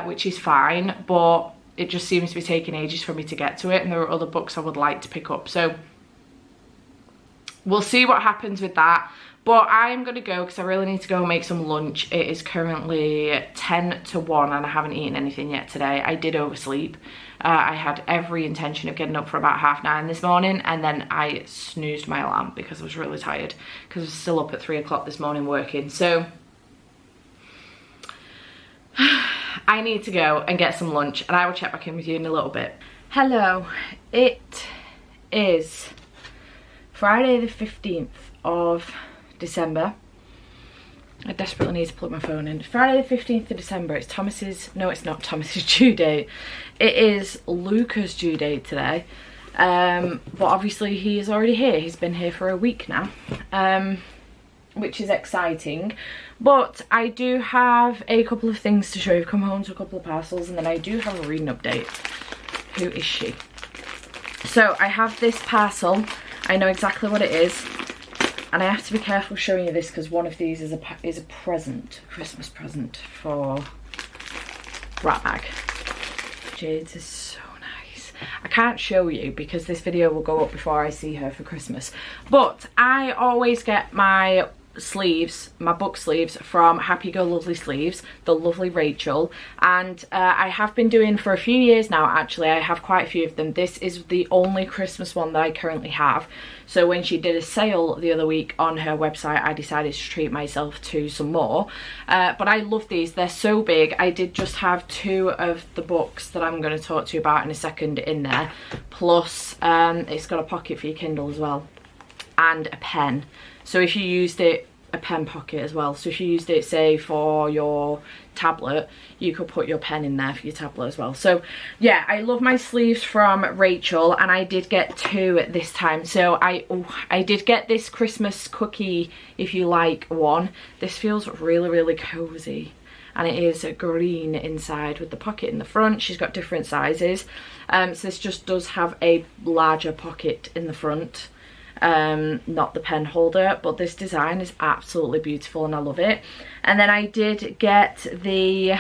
which is fine, but it just seems to be taking ages for me to get to it, and there are other books I would like to pick up. So we'll see what happens with that. But I'm going to go because I really need to go and make some lunch. It is currently 10 to 1 and I haven't eaten anything yet today. I did oversleep. I had every intention of getting up for about 9:30 this morning, and then I snoozed my alarm because I was really tired because I was still up at 3 o'clock this morning working. So I need to go and get some lunch, and I will check back in with you in a little bit. Hello, it is Friday the 15th of December. I desperately need to plug my phone in. Friday the 15th of December. It's Thomas's, no it's not Thomas's due date. It is Luca's due date today. But obviously he is already here. He's been here for a week now. Which is exciting. But I do have a couple of things to show you. I've come home to a couple of parcels and then I do have a reading update. Who is she? So I have this parcel. I know exactly what it is. And I have to be careful showing you this because one of these is a present, a Christmas present for Rat Bag. Jade's is so nice. I can't show you because this video will go up before I see her for Christmas. But I always get my sleeves, my book sleeves from Happy Go Lovely Sleeves, the lovely Rachel, and I have been doing for a few years now. Actually, I have quite a few of them. This is the only Christmas one that I currently have, so when she did a sale the other week on her website, I decided to treat myself to some more. But I love these. They're so big. I did just have 2 of the books that I'm going to talk to you about in a second in there, plus it's got a pocket for your Kindle as well, and a pen. So if you used it, a pen pocket as well. So if you used it, say, for your tablet, you could put your pen in there for your tablet as well. So yeah, I love my sleeves from Rachel, and I did get 2 this time. So I did get this Christmas cookie, if you like, one. This feels really, really cozy. And it is green inside with the pocket in the front. She's got different sizes. So this just does have a larger pocket in the front. Not the pen holder, but this design is absolutely beautiful and I love it. And then I did get the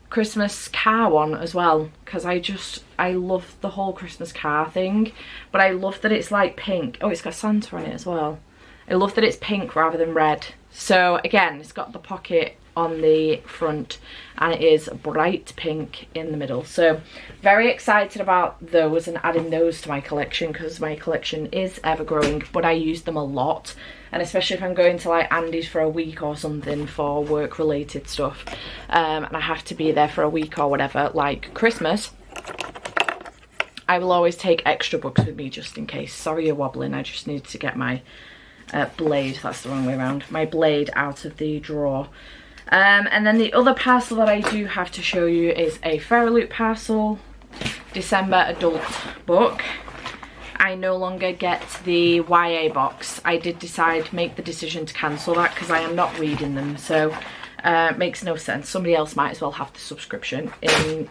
Christmas car one as well, because I love the whole Christmas car thing, but I love that it's like pink. Oh, it's got Santa on it as well. I love that it's pink rather than red. So again, it's got the pocket on the front and it is bright pink in the middle. So very excited about those and adding those to my collection, because my collection is ever growing, but I use them a lot, and especially if I'm going to like Andy's for a week or something for work related stuff, and I have to be there for a week or whatever, like Christmas, I will always take extra books with me just in case. Sorry you're wobbling, I just need to get my blade, that's the wrong way around, my blade out of the drawer. And then the other parcel that I do have to show you is a Fairy Loot parcel, December adult book. I no longer get the YA box. I did make the decision to cancel that because I am not reading them, so it makes no sense. Somebody else might as well have the subscription,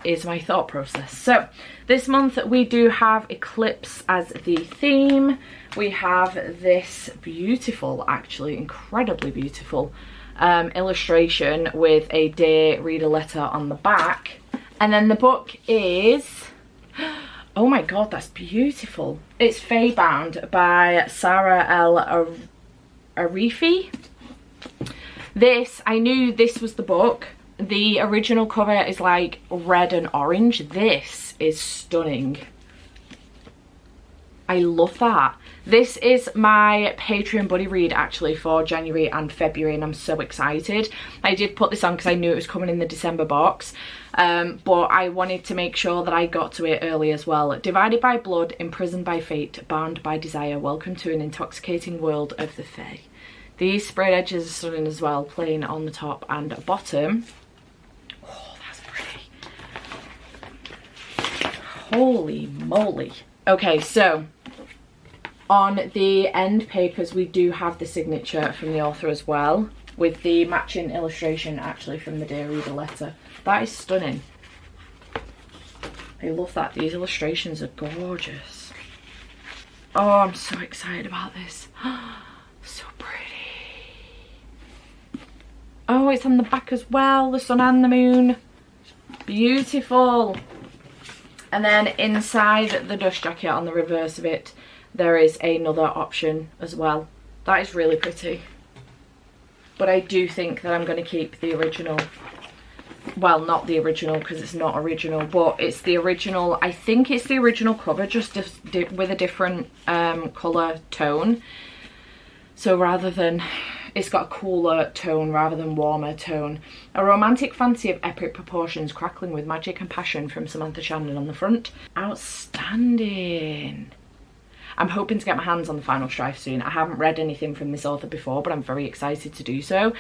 is my thought process. So this month we do have Eclipse as the theme. We have this beautiful, actually incredibly beautiful illustration with a Dear Reader letter on the back, and then the book is, oh my god, that's beautiful. It's Fae Bound by Sarah L. Arifi. This, I knew this was the book. The original cover is like red and orange. This is stunning. I love that. This is my Patreon buddy read actually for January and February, and I'm so excited. I did put this on because I knew it was coming in the December box, but I wanted to make sure that I got to it early as well. Divided by blood, imprisoned by fate, bound by desire, welcome to an intoxicating world of the Fae. These sprayed edges are stunning as well, plain on the top and bottom. Oh, that's pretty. Holy moly. Okay, so on the end papers we do have the signature from the author as well, with the matching illustration actually from the Dear Reader letter. That is stunning. I love that. These illustrations are gorgeous. Oh, I'm so excited about this. So pretty. Oh, it's on the back as well, the sun and the moon. Beautiful. And then inside the dust jacket on the reverse of it, there is another option as well. That is really pretty. But I do think that I'm going to keep the original. Well, not the original because it's not original, but it's the original. I think it's the original cover, just with a different colour tone. So rather than, it's got a cooler tone rather than warmer tone. A romantic fantasy of epic proportions, crackling with magic and passion, from Samantha Shannon on the front. Outstanding. I'm hoping to get my hands on the final strife soon. I haven't read anything from this author before, but I'm very excited to do so.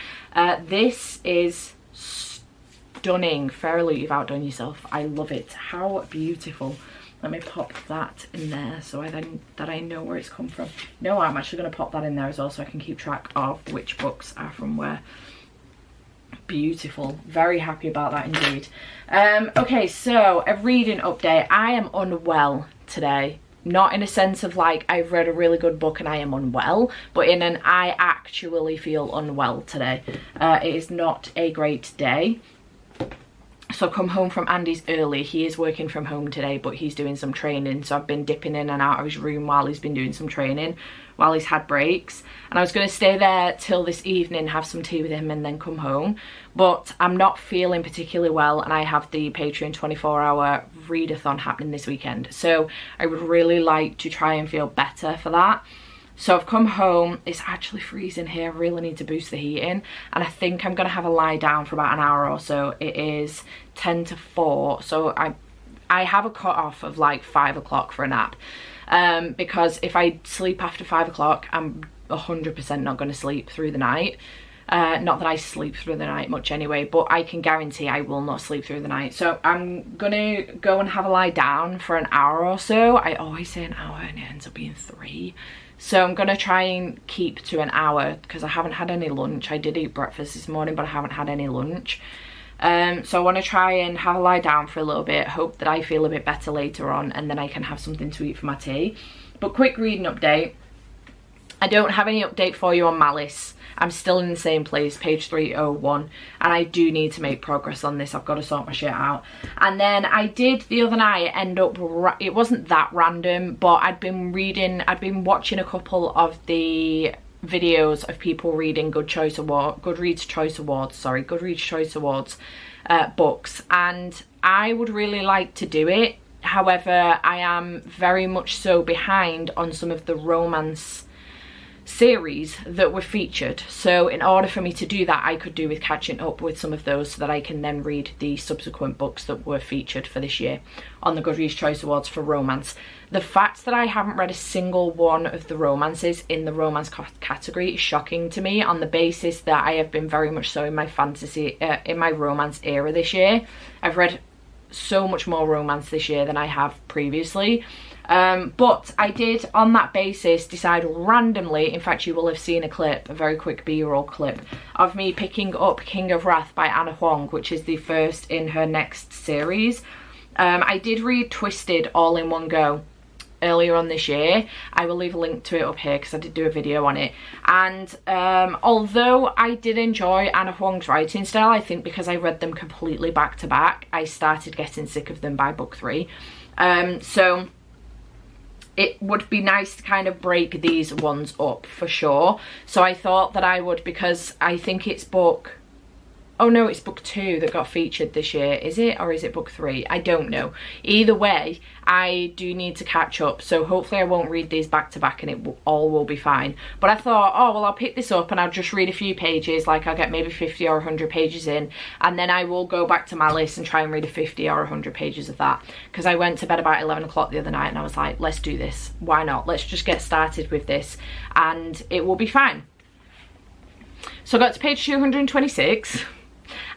This is stunning. Fairly, you've outdone yourself. I love it. How beautiful. Let me pop that in there so that I know where it's come from. No, I'm actually going to pop that in there as well so I can keep track of which books are from where. Beautiful. Very happy about that indeed. Okay, so a reading update. I am unwell today. Not in a sense of like I've read a really good book and I am unwell, but in an I actually feel unwell today. It is not a great day. So I've come home from Andy's early. He is working from home today, but he's doing some training. So I've been dipping in and out of his room while he's been doing some training, while he's had breaks. And I was going to stay there till this evening, have some tea with him and then come home. But I'm not feeling particularly well and I have the Patreon 24-hour readathon happening this weekend. So I would really like to try and feel better for that. So I've come home, it's actually freezing here, I really need to boost the heating, and I think I'm going to have a lie down for about an hour or so. It is 10 to 4, so I have a cut off of like 5 o'clock for a nap, because if I sleep after 5 o'clock, I'm 100% not going to sleep through the night. Not that I sleep through the night much anyway, but I can guarantee I will not sleep through the night. So I'm gonna go and have a lie down for an hour or so. I always say an hour and it ends up being 3. So I'm gonna try and keep to an hour because I haven't had any lunch. I did eat breakfast this morning, but I haven't had any lunch. So I want to try and have a lie down for a little bit, hope that I feel a bit better later on, and then I can have something to eat for my tea. But quick reading update. I don't have any update for you on Malice. I'm still in the same place, page 301, and I do need to make progress on this. I've got to sort my shit out. And then I did the other night end up, it wasn't that random, but I'd been watching a couple of the videos of people reading Goodreads Choice Awards books, and I would really like to do it. However, I am very much so behind on some of the romance series that were featured, so in order for me to do that, I could do with catching up with some of those so that I can then read the subsequent books that were featured for this year on the Goodreads Choice Awards for romance. The fact that I haven't read a single one of the romances in the romance category is shocking to me, on the basis that I have been very much so in my fantasy in my romance era this year. I've read so much more romance this year than I have previously. But I did, on that basis, decide randomly, in fact you will have seen a clip, a very quick B-roll clip, of me picking up King of Wrath by Anna Huang, which is the first in her next series. I did read Twisted all in one go earlier on this year. I will leave a link to it up here because I did do a video on it. And although I did enjoy Anna Huang's writing style, I think because I read them completely back to back, I started getting sick of them by book 3. So it would be nice to kind of break these ones up for sure. So I thought that I would, because I think it's book, oh no, it's book 2 that got featured this year. Is it? Or is it book 3? I don't know. Either way, I do need to catch up. So hopefully I won't read these back to back and it all will be fine. But I thought, oh, well, I'll pick this up and I'll just read a few pages. Like I'll get maybe 50 or 100 pages in. And then I will go back to Malice and try and read a 50 or 100 pages of that. Because I went to bed about 11 o'clock the other night and I was like, let's do this. Why not? Let's just get started with this and it will be fine. So I got to page 226.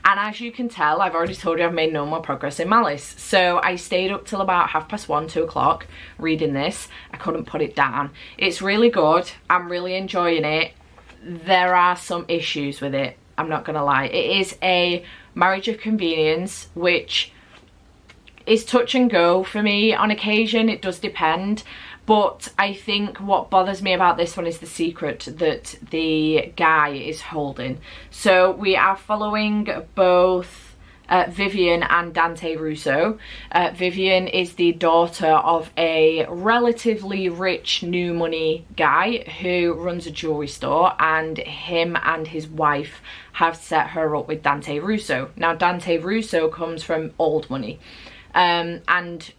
And as you can tell, I've already told you I've made no more progress in Malice. So I stayed up till about 1:30, 2 o'clock reading this. I couldn't put it down. It's really good. I'm really enjoying it. There are some issues with it, I'm not going to lie. It is a marriage of convenience, which is touch and go for me on occasion. It does depend. But I think what bothers me about this one is the secret that the guy is holding. So we are following both Vivian and Dante Russo. Vivian is the daughter of a relatively rich new money guy who runs a jewelry store, and him and his wife have set her up with Dante Russo. Now Dante Russo comes from old money, and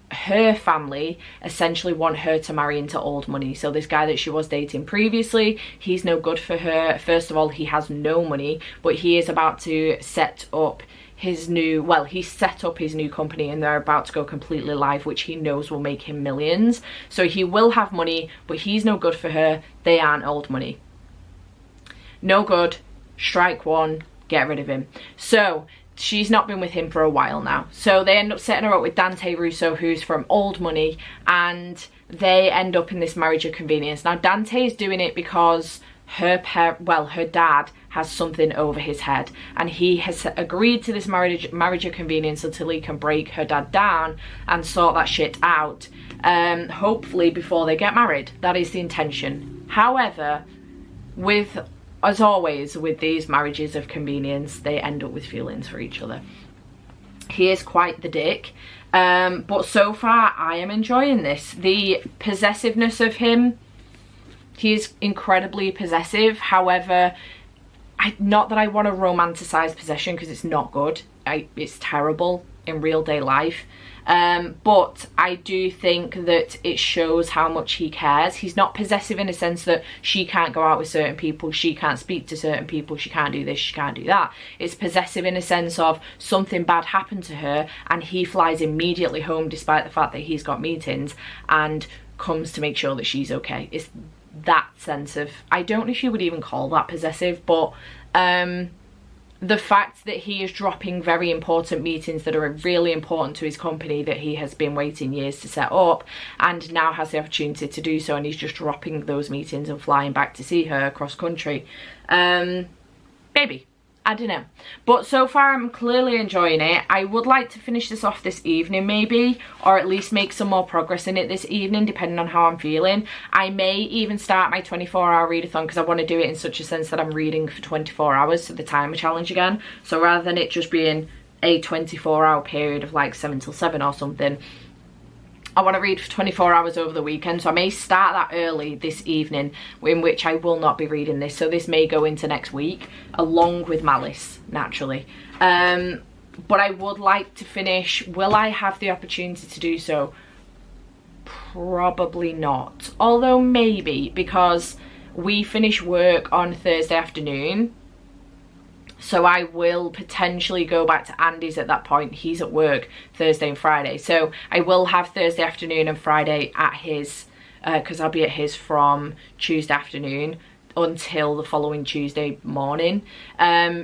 her family essentially want her to marry into old money. So this guy that she was dating previously, he's no good for her. First of all, he has no money, but he is about to set up his new, well, he set up his new company and they're about to go completely live, which he knows will make him millions. So he will have money, but he's no good for her. They aren't old money. No good. Strike one. Get rid of him. So she's not been with him for a while now. So they end up setting her up with Dante Russo, who's from old money, and they end up in this marriage of convenience. Now Dante is doing it because her dad has something over his head, and he has agreed to this marriage of convenience until he can break her dad down and sort that shit out, hopefully before they get married. That is the intention. However, as always with these marriages of convenience, they end up with feelings for each other. He is quite the dick, but so far I am enjoying this. The possessiveness of him, he is incredibly possessive. However, not that I want to romanticize possession, because it's not good. It's terrible in real day life. But I do think that it shows how much he cares. He's not possessive in a sense that she can't go out with certain people, she can't speak to certain people, she can't do this, she can't do that. It's possessive in a sense of something bad happened to her and he flies immediately home despite the fact that he's got meetings and comes to make sure that she's okay. It's that sense of, I don't know if you would even call that possessive, but the fact that he is dropping very important meetings that are really important to his company that he has been waiting years to set up, and now has the opportunity to do so, and he's just dropping those meetings and flying back to see her across country. Maybe. I don't know. But so far I'm clearly enjoying it. I would like to finish this off this evening maybe, or at least make some more progress in it this evening, depending on how I'm feeling. I may even start my 24-hour readathon, because I want to do it in such a sense that I'm reading for 24 hours, so the timer challenge again. So rather than it just being a 24-hour period of like 7 till 7 or something, I want to read for 24 hours over the weekend, so I may start that early this evening, in which I will not be reading this. So this may go into next week, along with Malice, naturally. But I would like to finish. Will I have the opportunity to do so? Probably not. Although maybe, because we finish work on Thursday afternoon. So I will potentially go back to Andy's at that point. He's at work Thursday and Friday. So I will have Thursday afternoon and Friday at his, because I'll be at his from Tuesday afternoon until the following Tuesday morning,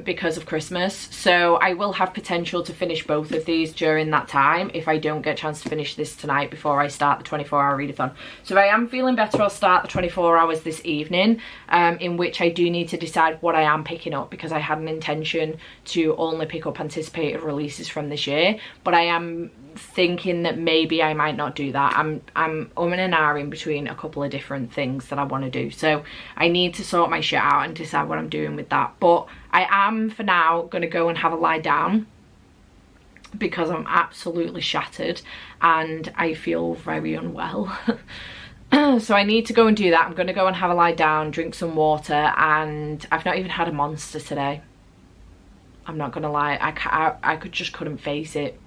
because of Christmas. So I will have potential to finish both of these during that time if I don't get a chance to finish this tonight before I start the 24-hour readathon. So if I am feeling better, I'll start the 24 hours this evening, in which I do need to decide what I am picking up, because I had an intention to only pick up anticipated releases from this year, but I am thinking that maybe I might not do that. I'm and ahhing between a couple of different things that I want to do, so I need to sort my shit out and decide what I'm doing with that. But I am for now gonna go and have a lie down, because I'm absolutely shattered and I feel very unwell. So I need to go and do that. I'm gonna go and have a lie down, drink some water, and I've not even had a Monster today. I'm not gonna lie, I just couldn't face it.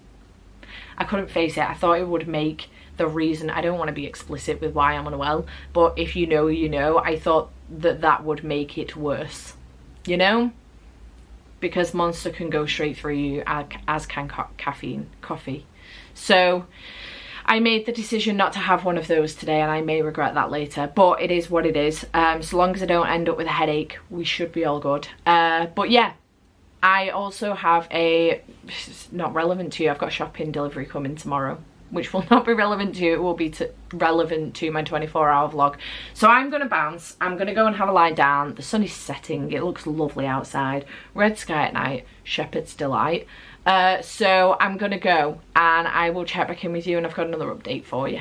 I couldn't face it. I thought it would make the reason, I don't want to be explicit with why I'm unwell, but if you know, you know. I thought that that would make it worse, you know, because Monster can go straight through you, as can coffee. So I made the decision not to have one of those today, and I may regret that later, but it is what it is. So long as I don't end up with a headache, we should be all good. But yeah, I also have it's not relevant to you, I've got a shopping delivery coming tomorrow, which will not be relevant to you. It will be relevant to my 24-hour vlog. So I'm going to bounce. I'm going to go and have a lie down. The sun is setting. It looks lovely outside. Red sky at night. Shepherd's delight. So I'm going to go and I will check back in with you, and I've got another update for you.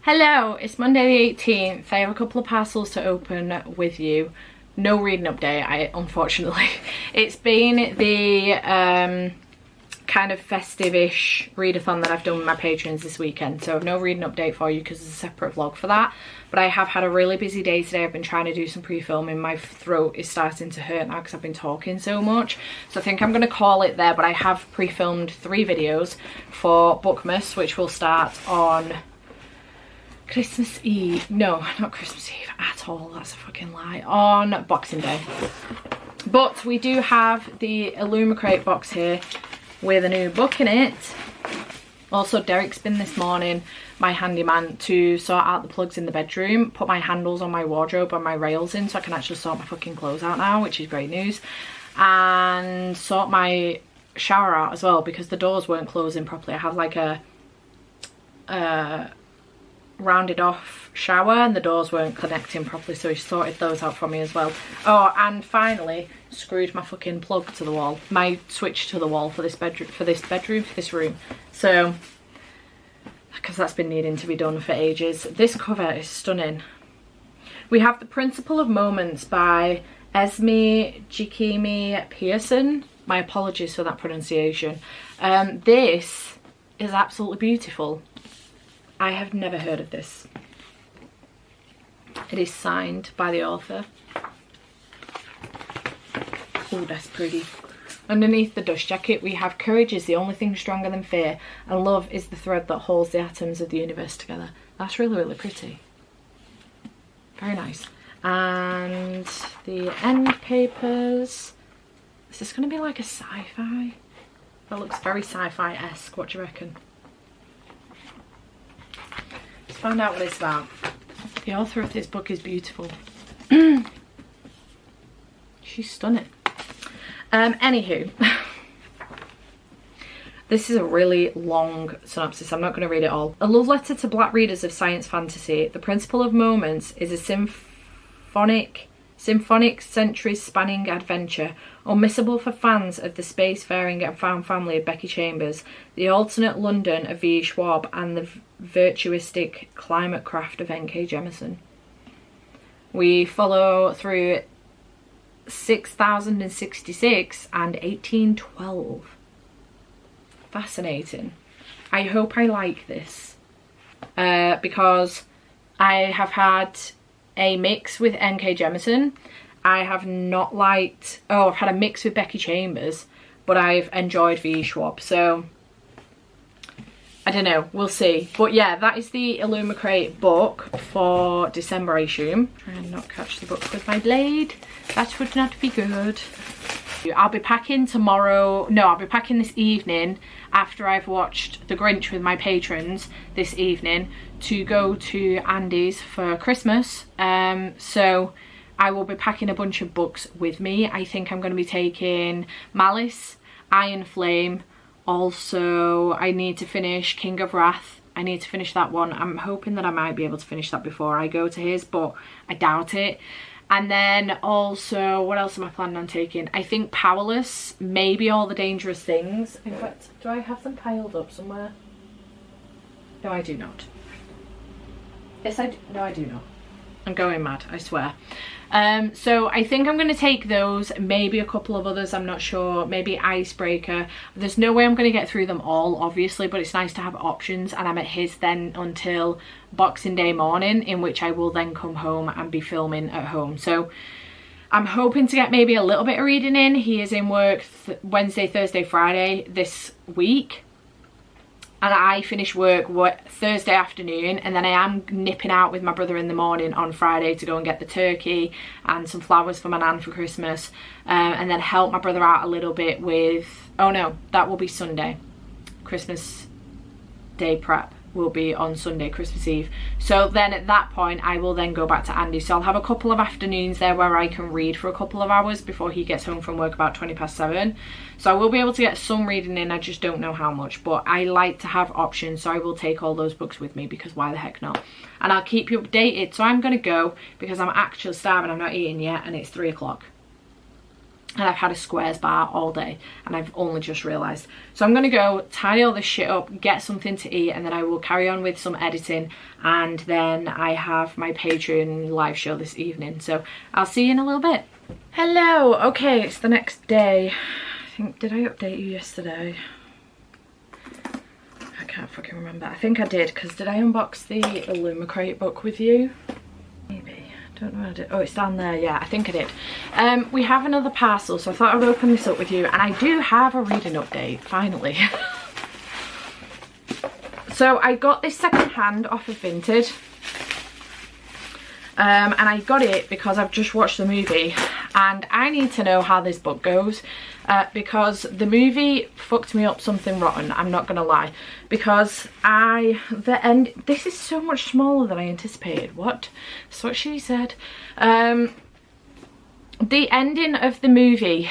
Hello, it's Monday the 18th. I have a couple of parcels to open with you. No reading update, unfortunately. It's been the kind of festive-ish readathon that I've done with my patrons this weekend. So I've no reading update for you because there's a separate vlog for that. But I have had a really busy day today. I've been trying to do some pre-filming. My throat is starting to hurt now because I've been talking so much. So I think I'm going to call it there. But I have pre-filmed 3 videos for Bookmas, which will start on Christmas Eve. No, not Christmas Eve at all. That's a fucking lie. On Boxing Day. But we do have the Illumicrate box here with a new book in it. Also, Derek's been this morning, my handyman, to sort out the plugs in the bedroom, put my handles on my wardrobe and my rails in so I can actually sort my fucking clothes out now, which is great news. And sort my shower out as well because the doors weren't closing properly. I have like a rounded off shower and the doors weren't connecting properly, so he sorted those out for me as well. Oh, and finally screwed my fucking plug to the wall, my switch to the wall for this room. So, because that's been needing to be done for ages. This cover is stunning. We have The Principle of Moments by Esme Jikimi Pearson. My apologies for that pronunciation. This is absolutely beautiful. I have never heard of this. It is signed by the author. Oh, that's pretty. Underneath the dust jacket, we have courage is the only thing stronger than fear, and love is the thread that holds the atoms of the universe together. That's really, really pretty. Very nice. And the end papers. Is this going to be like a sci-fi? That looks very sci-fi-esque. What do you reckon? Let's find out what it's about. The author of this book is beautiful. She's stunning. Anywho, this is a really long synopsis. I'm not going to read it all. A love letter to black readers of science fantasy. The Principle of Moments is a symphonic centuries-spanning adventure, unmissable for fans of the space-faring and found family of Becky Chambers, the alternate London of V. Schwab, and the virtuistic climate craft of N.K. Jemisin. We follow through 6066 and 1812. Fascinating. I hope I like this because I have had a mix with N.K. Jemisin. I have not liked... Oh, I've had a mix with Becky Chambers, but I've enjoyed V. Schwab. So, I don't know. We'll see. But yeah, that is the Illumicrate book for December, I assume. Try and not catch the book with my blade. That would not be good. I'll be packing tomorrow. No, I'll be packing this evening after I've watched The Grinch with my patrons this evening to go to Andy's for Christmas. So I will be packing a bunch of books with me. I think I'm going to be taking Malice, Iron Flame. Also, I need to finish King of Wrath. I need to finish that one. I'm hoping that I might be able to finish that before I go to his, but I doubt it. And then also, what else am I planning on taking? I think Powerless, maybe All the Dangerous Things. In fact, do I have them piled up somewhere? No, I do not. Yes, I do. No, I do not. I'm going mad, I swear. So I think I'm going to take those, maybe a couple of others, I'm not sure, maybe Icebreaker. There's no way I'm going to get through them all, obviously, but it's nice to have options, and I'm at his then until Boxing Day morning, in which I will then come home and be filming at home. So I'm hoping to get maybe a little bit of reading in. He is in work Wednesday, Thursday, Friday this week. And I finish work Thursday afternoon, and then I am nipping out with my brother in the morning on Friday to go and get the turkey and some flowers for my nan for Christmas, and then help my brother out a little bit with, oh no, that will be Sunday. Christmas Day prep will be on Sunday, Christmas Eve. So then at that point I will then go back to Andy. So I'll have a couple of afternoons there where I can read for a couple of hours before he gets home from work about 7:20. So I will be able to get some reading in, I just don't know how much, but I like to have options, so I will take all those books with me because why the heck not? And I'll keep you updated. So I'm going to go because I'm actually starving, I'm not eating yet, and it's 3 o'clock. And I've had a squares bar all day and I've only just realised. So I'm going to go tidy all this shit up, get something to eat, and then I will carry on with some editing, and then I have my Patreon live show this evening. So I'll see you in a little bit. Hello, okay, it's the next day. I think, did I update you yesterday? can't fucking remember. I think I did, because did I unbox the Illumicrate book with you? Maybe. I don't know how I did. Oh, it's down there. Yeah, I think I did. We have another parcel, so I thought I'd open this up with you. And I do have a reading update, finally. So I got this second hand off of Vinted. And I got it because I've just watched the movie and I need to know how this book goes, because the movie fucked me up something rotten, I'm not gonna lie, because this is so much smaller than I anticipated. What? That's what she said. The ending of the movie,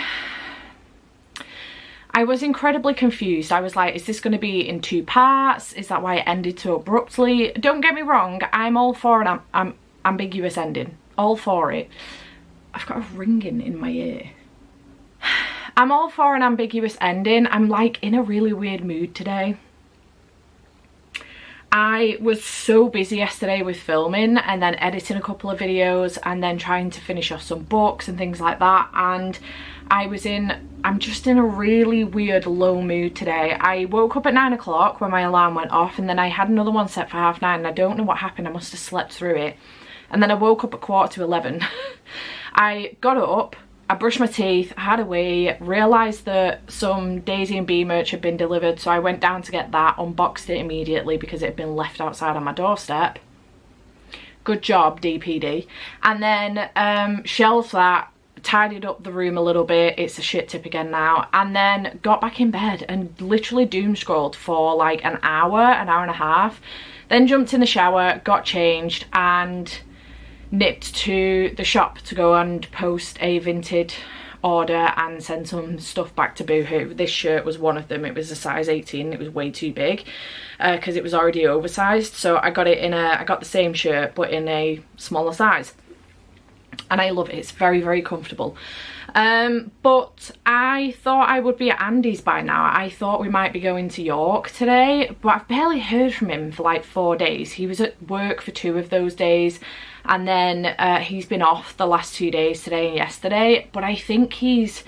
I was incredibly confused. I was like, is this going to be in 2 parts? Is that why it ended so abruptly? Don't get me wrong, I'm all for an ambiguous ending. All for it. I've got a ringing in my ear. I'm all for an ambiguous ending. I'm like in a really weird mood today. I was so busy yesterday with filming and then editing a couple of videos and then trying to finish off some books and things like that, and I'm just in a really weird low mood today. I woke up at 9 o'clock when my alarm went off, and then I had another one set for 9:30, and I don't know what happened. I must have slept through it. And then I woke up at 11:15. I got up, I brushed my teeth, had a wee, realised that some Daisy and Bee merch had been delivered, so I went down to get that, unboxed it immediately because it had been left outside on my doorstep. Good job, DPD. And then shelved that, tidied up the room a little bit, it's a shit tip again now, and then got back in bed and literally doom scrolled for like an hour and a half. Then jumped in the shower, got changed, and nipped to the shop to go and post a Vinted order and send some stuff back to Boohoo. This shirt was one of them. It was a size 18. It was way too big because it was already oversized, so I got the same shirt but in a smaller size, and I love it. It's very, very comfortable. But I thought I would be at Andy's by now. I thought we might be going to York today, but I've barely heard from him for like 4 days. He was at work for 2 of those days, and then he's been off the last 2 days, today and yesterday. But I think he's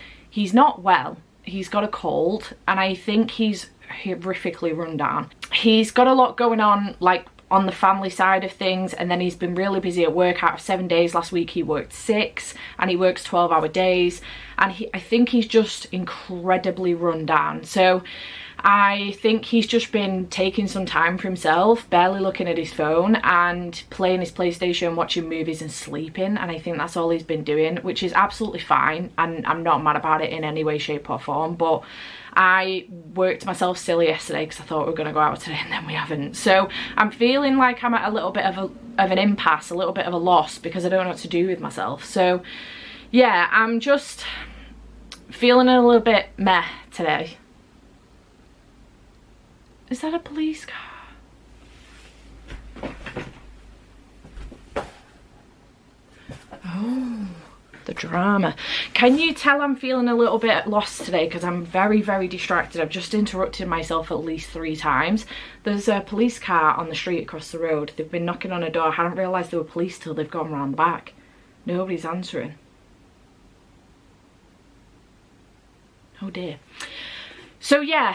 not well. He's got a cold, and I think he's horrifically run down. He's got a lot going on, like on the family side of things, and then he's been really busy at work. Out of 7 days last week he worked 6, and he works 12-hour days, and I think he's just incredibly run down. So I think he's just been taking some time for himself, barely looking at his phone and playing his PlayStation, watching movies and sleeping, and I think that's all he's been doing, which is absolutely fine, and I'm not mad about it in any way, shape or form. But I worked myself silly yesterday because I thought we were going to go out today, and then we haven't. So I'm feeling like I'm at a little bit of an impasse, a little bit of a loss, because I don't know what to do with myself. So yeah, I'm just feeling a little bit meh today. Is that a police car? Oh, the drama. Can you tell I'm feeling a little bit lost today because I'm very, very distracted. I've just interrupted myself at least 3 times. There's a police car on the street across the road. They've been knocking on a door. I hadn't realised there were police till they've gone round the back. Nobody's answering. Oh dear. So yeah,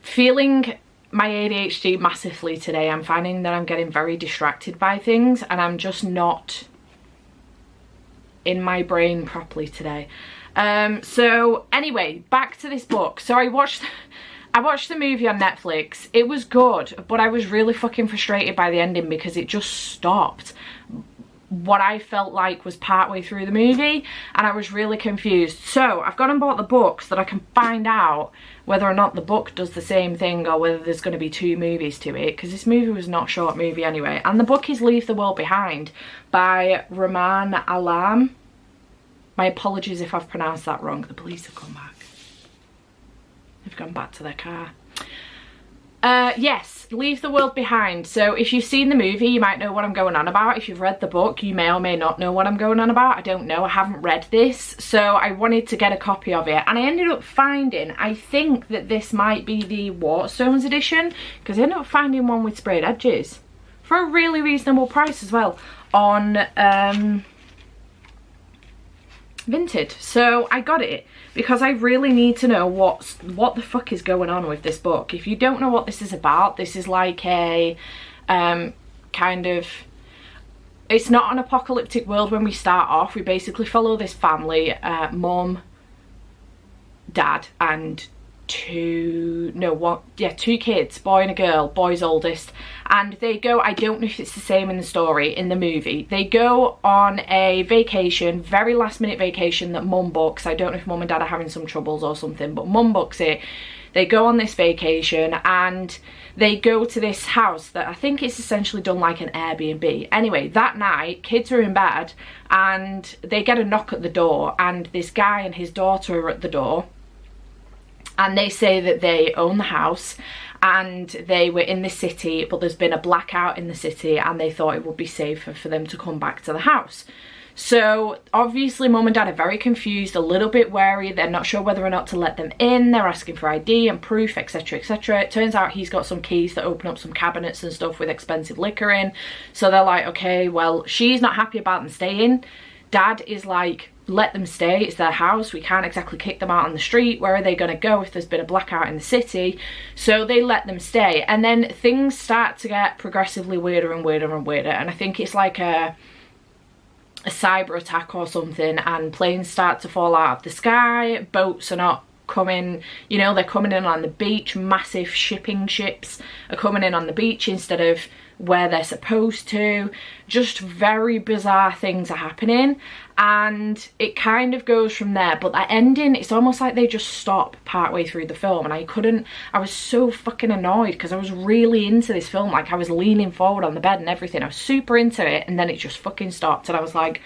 feeling my ADHD massively today. I'm finding that I'm getting very distracted by things, and I'm just not in my brain properly today. So anyway, back to this book. So I watched the movie on Netflix. It was good, but I was really fucking frustrated by the ending because it just stopped what I felt like was partway through the movie, and I was really confused. So I've gone and bought the book so that I can find out whether or not the book does the same thing or whether there's going to be 2 movies to it, because this movie was not a short movie anyway. And the book is Leave the World Behind by Rahman Alam. My apologies if I've pronounced that wrong. The police have come back. They've gone back to their car. Yes, Leave the World Behind. So if you've seen the movie, you might know what I'm going on about. If you've read the book, you may or may not know what I'm going on about. I don't know. I haven't read this, so I wanted to get a copy of it, and I ended up finding, I think that this might be the Waterstones edition, because I ended up finding one with sprayed edges for a really reasonable price as well on Vinted. So I got it because I really need to know what the fuck is going on with this book. If you don't know what this is about, this is like a kind of, it's not an apocalyptic world when we start off. We basically follow this family, mum, dad, and two kids, boy and a girl, boy's oldest, and they go, I don't know if it's the same in the story, in the movie, they go on a vacation, very last minute vacation that mum books. I don't know if mum and dad are having some troubles or something, but mum books it. They go on this vacation and they go to this house that I think it's essentially done like an Airbnb. Anyway, that night, kids are in bed and they get a knock at the door, and this guy and his daughter are at the door. And they say that they own the house and they were in the city, but there's been a blackout in the city and they thought it would be safer for them to come back to the house. So obviously mum and dad are very confused, a little bit wary. They're not sure whether or not to let them in. They're asking for ID and proof, etc, etc. It turns out he's got some keys that open up some cabinets and stuff with expensive liquor in. So they're like, okay, well, she's not happy about them staying. Dad is like, let them stay, it's their house, we can't exactly kick them out on the street. Where are they going to go if there's been a blackout in the city? So they let them stay, and then things start to get progressively weirder and weirder and weirder, and I think it's like a cyber attack or something, and planes start to fall out of the sky, boats are not coming, you know, they're coming in on the beach, massive shipping ships are coming in on the beach instead of where they're supposed to. Just very bizarre things are happening, and it kind of goes from there. But that ending, it's almost like they just stop partway through the film, and I was so fucking annoyed because I was really into this film. Like, I was leaning forward on the bed and everything, I was super into it, and then it just fucking stopped, and I was like,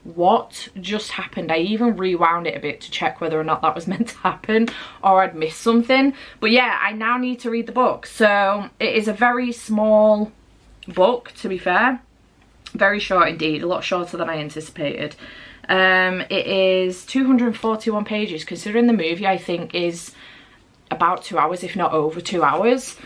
what just happened? I even rewound it a bit to check whether or not that was meant to happen or I'd missed something. But yeah, I now need to read the book. So it is a very small book, to be fair. Very short indeed, a lot shorter than I anticipated. It is 241 pages, considering the movie I think is about 2 hours, if not over 2 hours.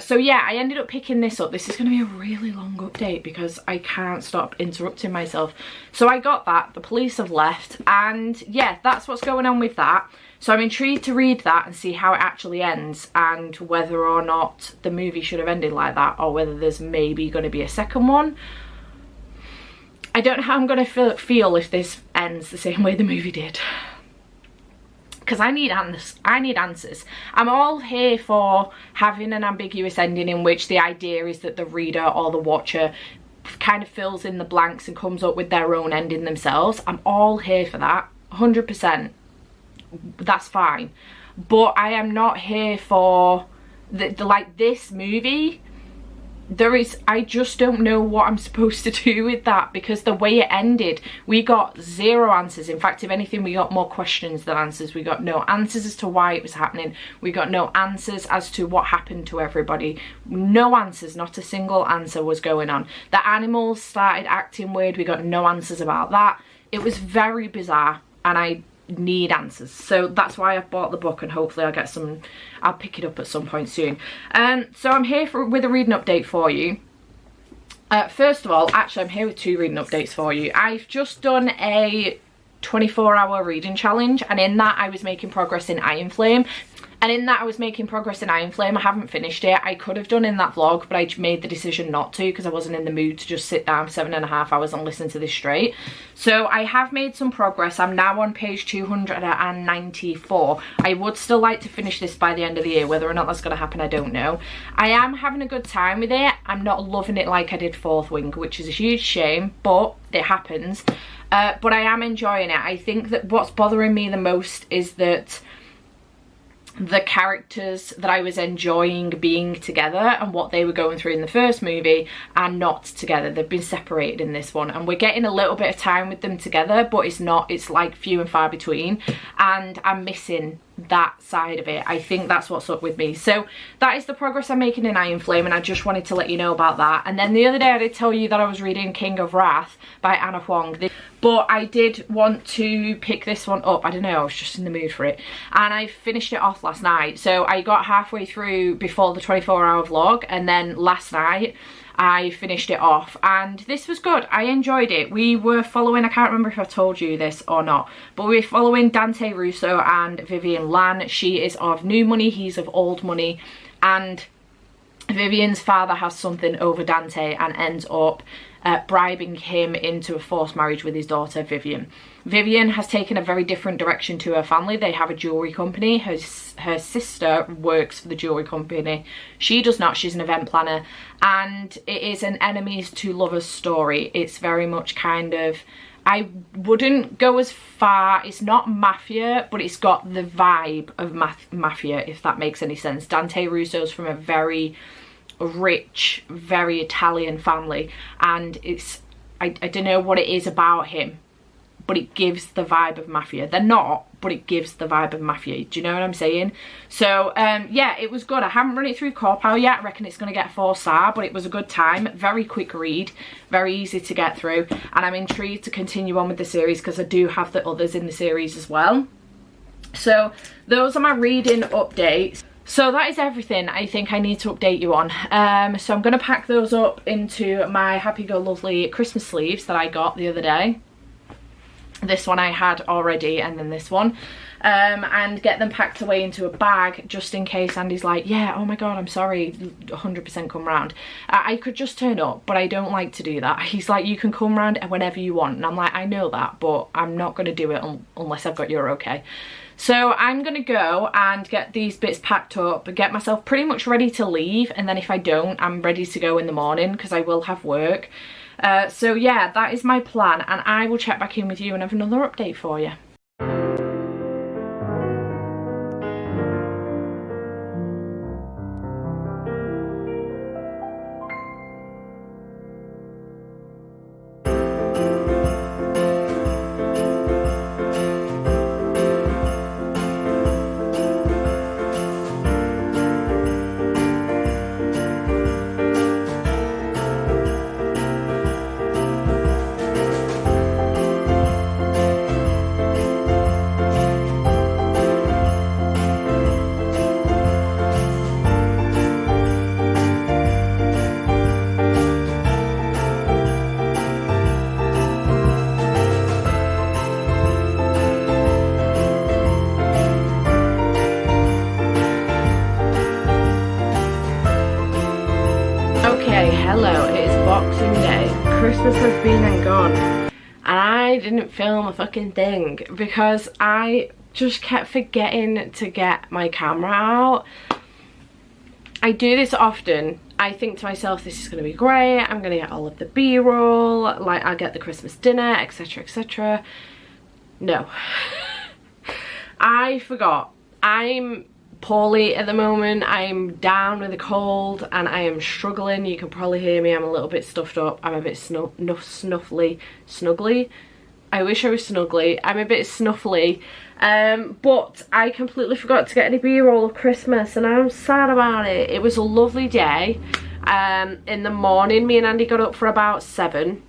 So yeah, I ended up picking this up. This is going to be a really long update because I can't stop interrupting myself. So I got that, the police have left, and yeah, that's what's going on with that. So I'm intrigued to read that and see how it actually ends, and whether or not the movie should have ended like that, or whether there's maybe going to be a second one. I don't know how I'm going to feel if this ends the same way the movie did. Because I need answers. I'm all here for having an ambiguous ending in which the idea is that the reader or the watcher kind of fills in the blanks and comes up with their own ending themselves. I'm all here for that, 100%. That's fine. But I am not here for like this movie. I just don't know what I'm supposed to do with that, because the way it ended, we got zero answers. In fact, if anything, we got more questions than answers. We got no answers as to why it was happening. We got no answers as to what happened to everybody. No answers, not a single answer was going on. The animals started acting weird. We got no answers about that. It was very bizarre, and I need answers. So that's why I bought the book, and hopefully I'll pick it up at some point soon. So I'm here with a reading update for you. First of all, actually I'm here with two reading updates for you. I've just done a 24-hour reading challenge, and in that I was making progress in Iron Flame. I haven't finished it. I could have done in that vlog, but I made the decision not to because I wasn't in the mood to just sit down 7.5 hours and listen to this straight. So I have made some progress. I'm now on page 294. I would still like to finish this by the end of the year. Whether or not that's going to happen, I don't know. I am having a good time with it. I'm not loving it like I did Fourth Wing, which is a huge shame, but it happens. But I am enjoying it. I think that what's bothering me the most is that the characters that I was enjoying being together and what they were going through in the first movie are not together. They've been separated in this one, and we're getting a little bit of time with them together, but it's like few and far between, and I'm missing that side of it. I think that's what's up with me. So that is the progress I'm making in Iron Flame, and I just wanted to let you know about that. And then the other day I did tell you that I was reading King of Wrath by Anna Huang, but I did want to pick this one up. I don't know, I was just in the mood for it, and I finished it off last night. So I got halfway through before the 24-hour vlog, and then last night I finished it off, and this was good. I enjoyed it. We were following, I can't remember if I told you this or not, but we were following Dante Russo and Vivian Lan. She is of new money, he's of old money, and Vivian's father has something over Dante and ends up bribing him into a forced marriage with his daughter Vivian. Vivian has taken a very different direction to her family. They have a jewellery company. Her sister works for the jewellery company. She does not. She's an event planner, and it is an enemies to lovers story. It's very much kind of, I wouldn't go as far, it's not mafia, but it's got the vibe of mafia, if that makes any sense. Dante Russo's from a very rich, very Italian family, and it's, I don't know what it is about him, but it gives the vibe of mafia. They're not, but it gives the vibe of mafia. Do you know what I'm saying? So yeah, it was good. I haven't run it through Core Power yet. I reckon it's going to get a 4-star, but it was a good time. Very quick read, very easy to get through, and I'm intrigued to continue on with the series because I do have the others in the series as well. So those are my reading updates. So that is everything I think I need to update you on. So I'm going to pack those up into my Happy Go Lovely Christmas sleeves that I got the other day. This one I had already, and then this one. And get them packed away into a bag just in case Andy's like, yeah, oh my god, I'm sorry, 100% come round. I could just turn up, but I don't like to do that. He's like, you can come round whenever you want. And I'm like, I know that, but I'm not going to do it unless I've got your okay. So I'm going to go and get these bits packed up, get myself pretty much ready to leave, and then if I don't, I'm ready to go in the morning because I will have work. So yeah, that is my plan, and I will check back in with you and have another update for you. Hello, it is Boxing Day. Christmas has been and gone, and I didn't film a fucking thing because I just kept forgetting to get my camera out. I do this often. I think to myself, this is going to be great, I'm going to get all of the b-roll, like I'll get the Christmas dinner, etc, etc. No. I forgot. I'm poorly at the moment. I'm down with a cold and I am struggling. You can probably hear me, I'm a little bit stuffed up. I'm a bit snuffly. I wish I was snuggly. I'm a bit snuffly. But I completely forgot to get any b-roll of Christmas and I'm sad about it. It was a lovely day. In the morning, me and Andy got up for about 7.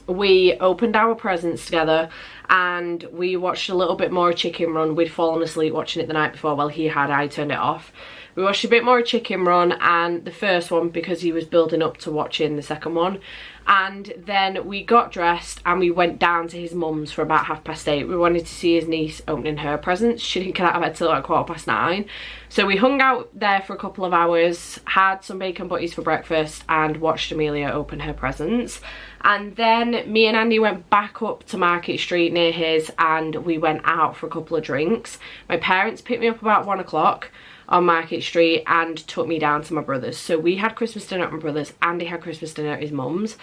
We opened our presents together and we watched a little bit more Chicken Run. We'd fallen asleep watching it the night before. Well, he had, I turned it off. We watched a bit more Chicken Run and the first one because he was building up to watching the second one. And then we got dressed and we went down to his mum's for about 8:30. We wanted to see his niece opening her presents. She didn't get out of bed till like 9:15. So we hung out there for a couple of hours, had some bacon butties for breakfast and watched Amelia open her presents. And then me and Andy went back up to Market Street near his and we went out for a couple of drinks. My parents picked me up about 1 o'clock on Market Street and took me down to my brother's. So we had Christmas dinner at my brother's. Andy had Christmas dinner at his mum's.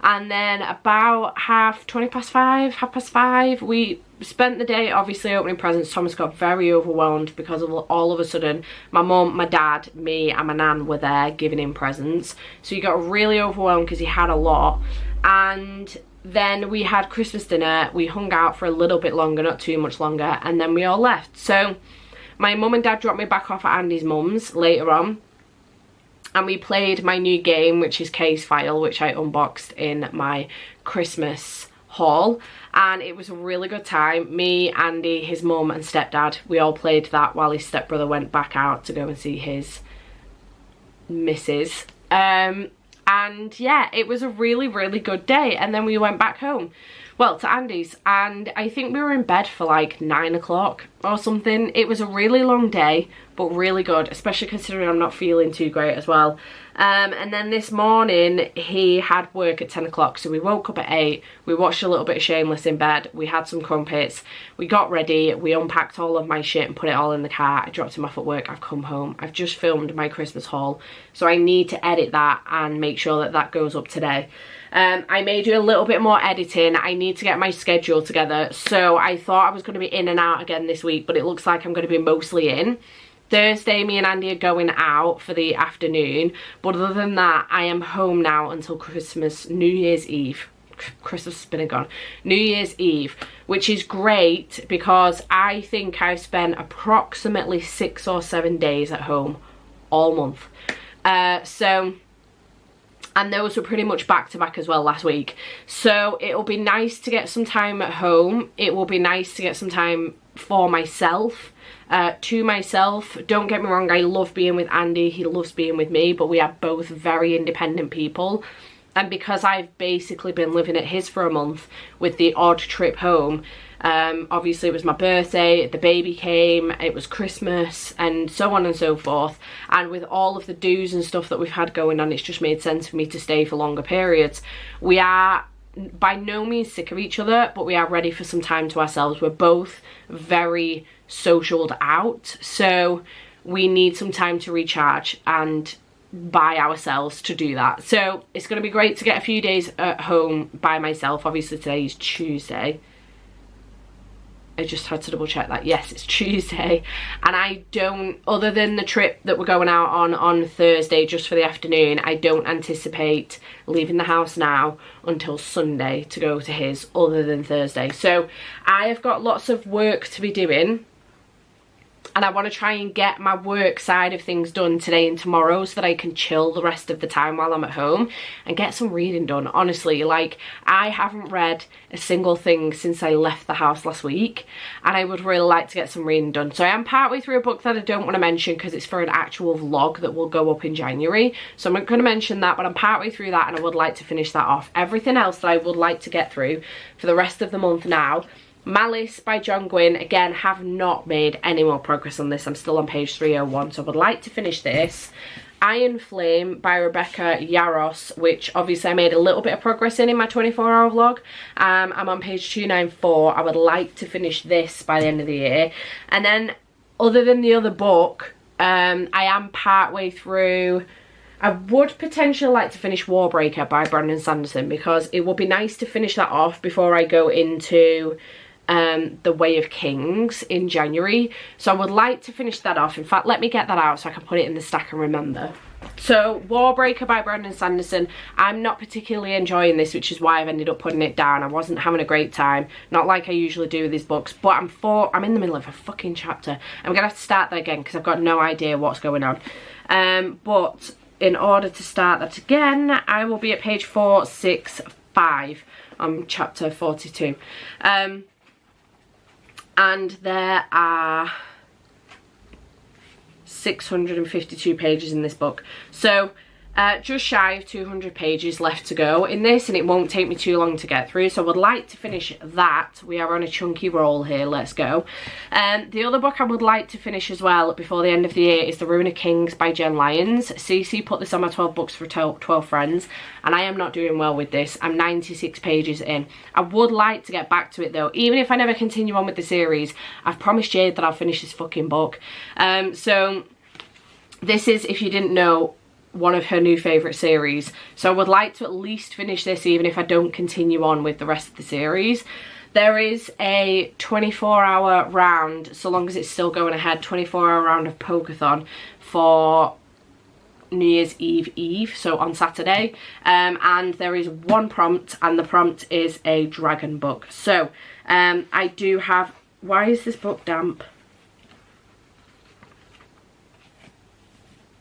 And then about 5:20, we spent the day obviously opening presents. Thomas got very overwhelmed because of all of a sudden my mum, my dad, me and my nan were there giving him presents. So he got really overwhelmed because he had a lot. And then we had Christmas dinner. We hung out for a little bit longer, not too much longer, and then we all left. So my mum and dad dropped me back off at Andy's mum's later on. And we played my new game, which is Case File, which I unboxed in my Christmas haul. And it was a really good time. Me, Andy, his mum and stepdad, we all played that while his stepbrother went back out to go and see his missus. And yeah, it was a really, really good day. And then we went back home, well, to Andy's, and I think we were in bed for like 9 o'clock or something. It was a really long day, but really good, especially considering I'm not feeling too great as well. And then this morning he had work at 10 o'clock, so we woke up at 8, we watched a little bit of Shameless in bed, we had some crumpets, we got ready, we unpacked all of my shit and put it all in the car. I dropped him off at work, I've come home, I've just filmed my Christmas haul, so I need to edit that and make sure that that goes up today. I may do a little bit more editing. I need to get my schedule together, so I thought I was going to be in and out again this week, but it looks like I'm going to be mostly in. Thursday, me and Andy are going out for the afternoon, but other than that, I am home now until Christmas, New Year's Eve. Christmas has been and gone. New Year's Eve, which is great because I think I've spent approximately 6 or 7 days at home all month. And those were pretty much back to back as well last week. So it'll be nice to get some time at home. It will be nice to get some time for myself, to myself. Don't get me wrong, I love being with Andy, he loves being with me, but we are both very independent people. And because I've basically been living at his for a month with the odd trip home, obviously it was my birthday, the baby came, it was Christmas, and so on and so forth, and with all of the do's and stuff that we've had going on, it's just made sense for me to stay for longer periods. We are by no means sick of each other, but we are ready for some time to ourselves. We're both very socialed out, so we need some time to recharge and by ourselves to do that. So it's going to be great to get a few days at home by myself. Obviously today is Tuesday. I just had to double check that. Yes, it's Tuesday, and I don't, other than the trip that we're going out on Thursday just for the afternoon, I don't anticipate leaving the house now until Sunday to go to his, other than Thursday. So I have got lots of work to be doing, and I want to try and get my work side of things done today and tomorrow so that I can chill the rest of the time while I'm at home and get some reading done. Honestly, like, I haven't read a single thing since I left the house last week, and I would really like to get some reading done. So I am partway through a book that I don't want to mention because it's for an actual vlog that will go up in January. So I'm not going to mention that, but I'm partway through that and I would like to finish that off. Everything else that I would like to get through for the rest of the month now: Malice by John Gwynne. Again, have not made any more progress on this. I'm still on page 301, so I would like to finish this. Iron Flame by Rebecca Yarros, which obviously I made a little bit of progress in my 24-hour vlog. I'm on page 294. I would like to finish this by the end of the year. And then, other than the other book, I am partway through. I would potentially like to finish Warbreaker by Brandon Sanderson, because it would be nice to finish that off before I go into The Way of Kings in January. So I would like to finish that off. In fact, let me get that out so I can put it in the stack and remember. So Warbreaker by Brandon Sanderson, I'm not particularly enjoying this, which is why I've ended up putting it down. I wasn't having a great time, not like I usually do with these books, but I'm in the middle of a fucking chapter. I'm gonna have to start that again because I've got no idea what's going on. But in order to start that again, I will be at page 465 on chapter 42. And there are 652 pages in this book. So just shy of 200 pages left to go in this, and it won't take me too long to get through. So I would like to finish that. We are on a chunky roll here. Let's go. The other book I would like to finish as well before the end of the year is The Ruin of Kings by Jen Lyons. Cece put this on my 12 books for 12 friends, and I am not doing well with this. I'm 96 pages in. I would like to get back to it though. Even if I never continue on with the series, I've promised Jade that I'll finish this fucking book. So this is, if you didn't know, one of her new favourite series. So I would like to at least finish this even if I don't continue on with the rest of the series. There is a 24-hour round, so long as it's still going ahead, 24-hour round of Pokeathon for New Year's Eve, so on Saturday. And there is one prompt, and the prompt is a dragon book. So I do have... Why is this book damp?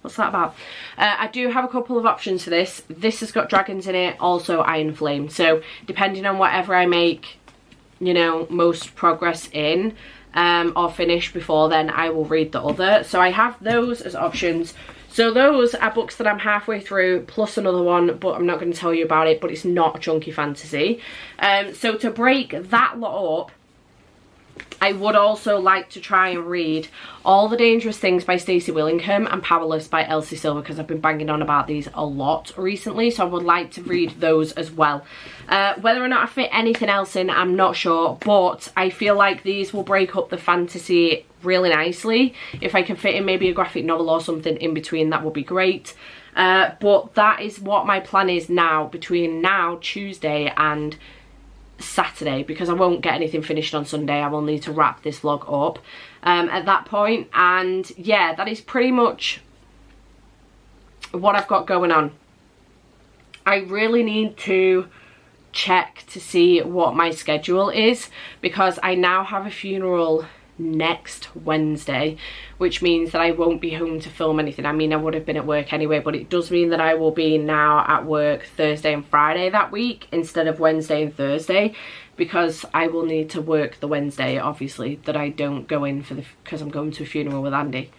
What's that about? I do have a couple of options for this. This has got dragons in it, also Iron Flame. So depending on whatever I make, you know, most progress in or finish before then, I will read the other. So I have those as options. So those are books that I'm halfway through, plus another one, but I'm not going to tell you about it, but it's not a chunky fantasy. So to break that lot up, I would also like to try and read All the Dangerous Things by Stacey Willingham and Powerless by Elsie Silver, because I've been banging on about these a lot recently, so I would like to read those as well. Whether or not I fit anything else in, I'm not sure, but I feel like these will break up the fantasy really nicely. If I can fit in maybe a graphic novel or something in between, that would be great. But that is what my plan is now, between now, Tuesday, and Saturday, because I won't get anything finished on Sunday. I will need to wrap this vlog up at that point. And yeah, that is pretty much what I've got going on. I really need to check to see what my schedule is, because I now have a funeral next Wednesday, which means that I won't be home to film anything. I mean, I would have been at work anyway, but it does mean that I will be now at work Thursday and Friday that week instead of Wednesday and Thursday, because I will need to work the Wednesday, obviously, that I don't go in for because I'm going to a funeral with Andy.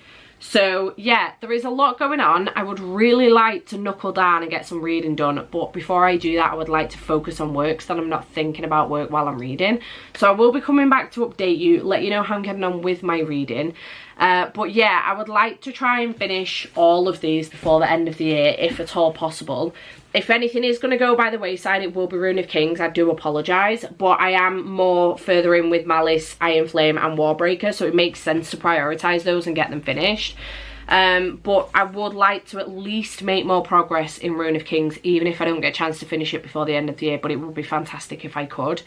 So yeah, there is a lot going on. I would really like to knuckle down and get some reading done, but before I do that, I would like to focus on work so that I'm not thinking about work while I'm reading. So I will be coming back to update you, let you know how I'm getting on with my reading. But yeah, I would like to try and finish all of these before the end of the year, if at all possible. If anything is going to go by the wayside, it will be Rune of Kings. I do apologise, but I am more further in with Malice, Iron Flame and Warbreaker, so it makes sense to prioritise those and get them finished. But I would like to at least make more progress in Rune of Kings, even if I don't get a chance to finish it before the end of the year, but it would be fantastic if I could.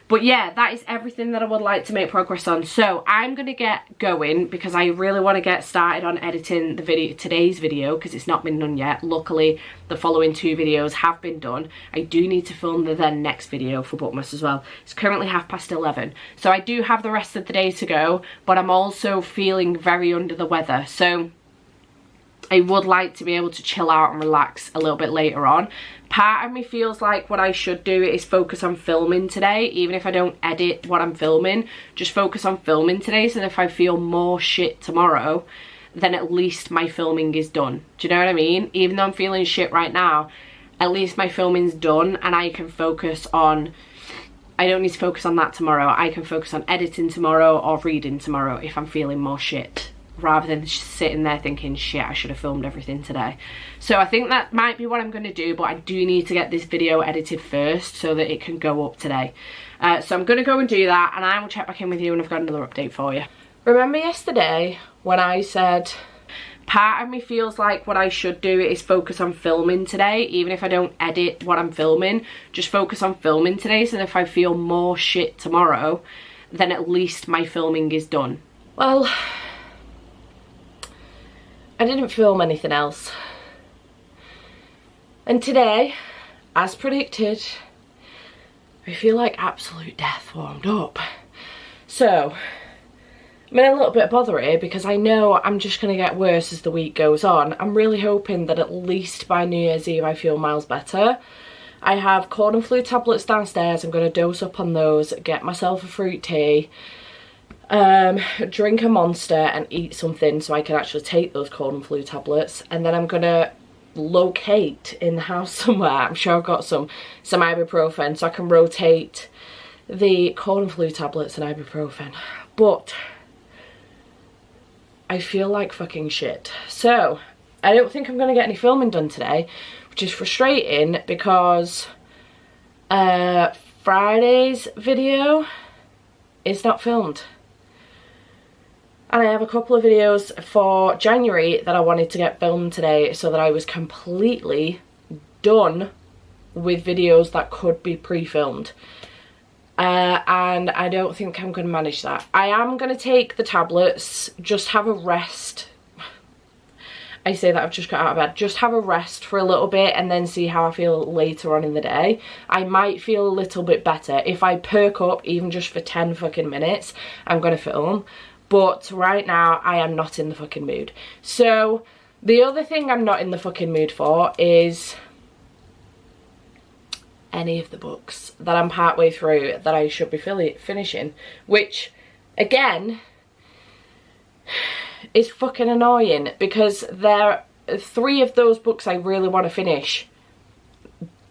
But yeah, that is everything that I would like to make progress on. So I'm going to get going, because I really want to get started on editing the video, today's video, because it's not been done yet. Luckily, the following 2 videos have been done. I do need to film the then next video for Bookmas as well. It's currently 11:30. So I do have the rest of the day to go, but I'm also feeling very under the weather. So I would like to be able to chill out and relax a little bit later on. Part of me feels like what I should do is focus on filming today, even if I don't edit what I'm filming, just focus on filming today, so that if I feel more shit tomorrow, then at least my filming is done. Do you know what I mean? Even though I'm feeling shit right now, at least my filming's done and I can focus on, I don't need to focus on that tomorrow. I can focus on editing tomorrow or reading tomorrow if I'm feeling more shit, rather than sitting there thinking, shit, I should have filmed everything today. So I think that might be what I'm going to do, but I do need to get this video edited first so that it can go up today. So I'm going to go and do that, and I will check back in with you when I've got another update for you. Remember yesterday when I said, part of me feels like what I should do is focus on filming today, even if I don't edit what I'm filming, just focus on filming today, so that if I feel more shit tomorrow, then at least my filming is done. Well, I didn't film anything else. And today, as predicted, I feel like absolute death warmed up. So, I'm in a little bit of bother here, because I know I'm just going to get worse as the week goes on. I'm really hoping that at least by New Year's Eve I feel miles better. I have cold and flu tablets downstairs. I'm going to dose up on those, get myself a fruit tea, drink a Monster and eat something so I can actually take those cold and flu tablets, and then I'm gonna locate in the house somewhere, I'm sure I've got some ibuprofen, so I can rotate the cold and flu tablets and ibuprofen. But I feel like fucking shit, so I don't think I'm gonna get any filming done today, which is frustrating, because Friday's video is not filmed. And I have a couple of videos for January that I wanted to get filmed today, so that I was completely done with videos that could be pre-filmed. And I don't think I'm going to manage that. I am going to take the tablets, just have a rest. I say that I've just got out of bed. Just have a rest for a little bit and then see how I feel later on in the day. I might feel a little bit better. If I perk up even just for 10 fucking minutes, I'm going to film. But right now, I am not in the fucking mood. So, the other thing I'm not in the fucking mood for is any of the books that I'm partway through that I should be finishing. Which, again, is fucking annoying, because they're 3 of those books I really want to finish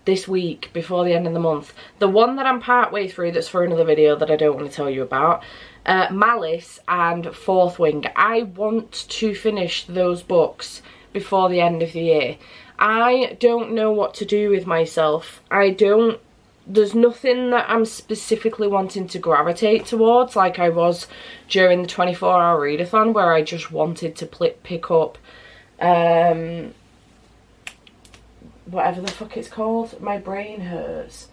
this week before the end of the month. The one that I'm part way through, that's for another video that I don't want to tell you about, Malice and Fourth Wing. I want to finish those books before the end of the year. I don't know what to do with myself. There's nothing that I'm specifically wanting to gravitate towards like I was during the 24-hour readathon, where I just wanted to pick up whatever the fuck it's called. My brain hurts.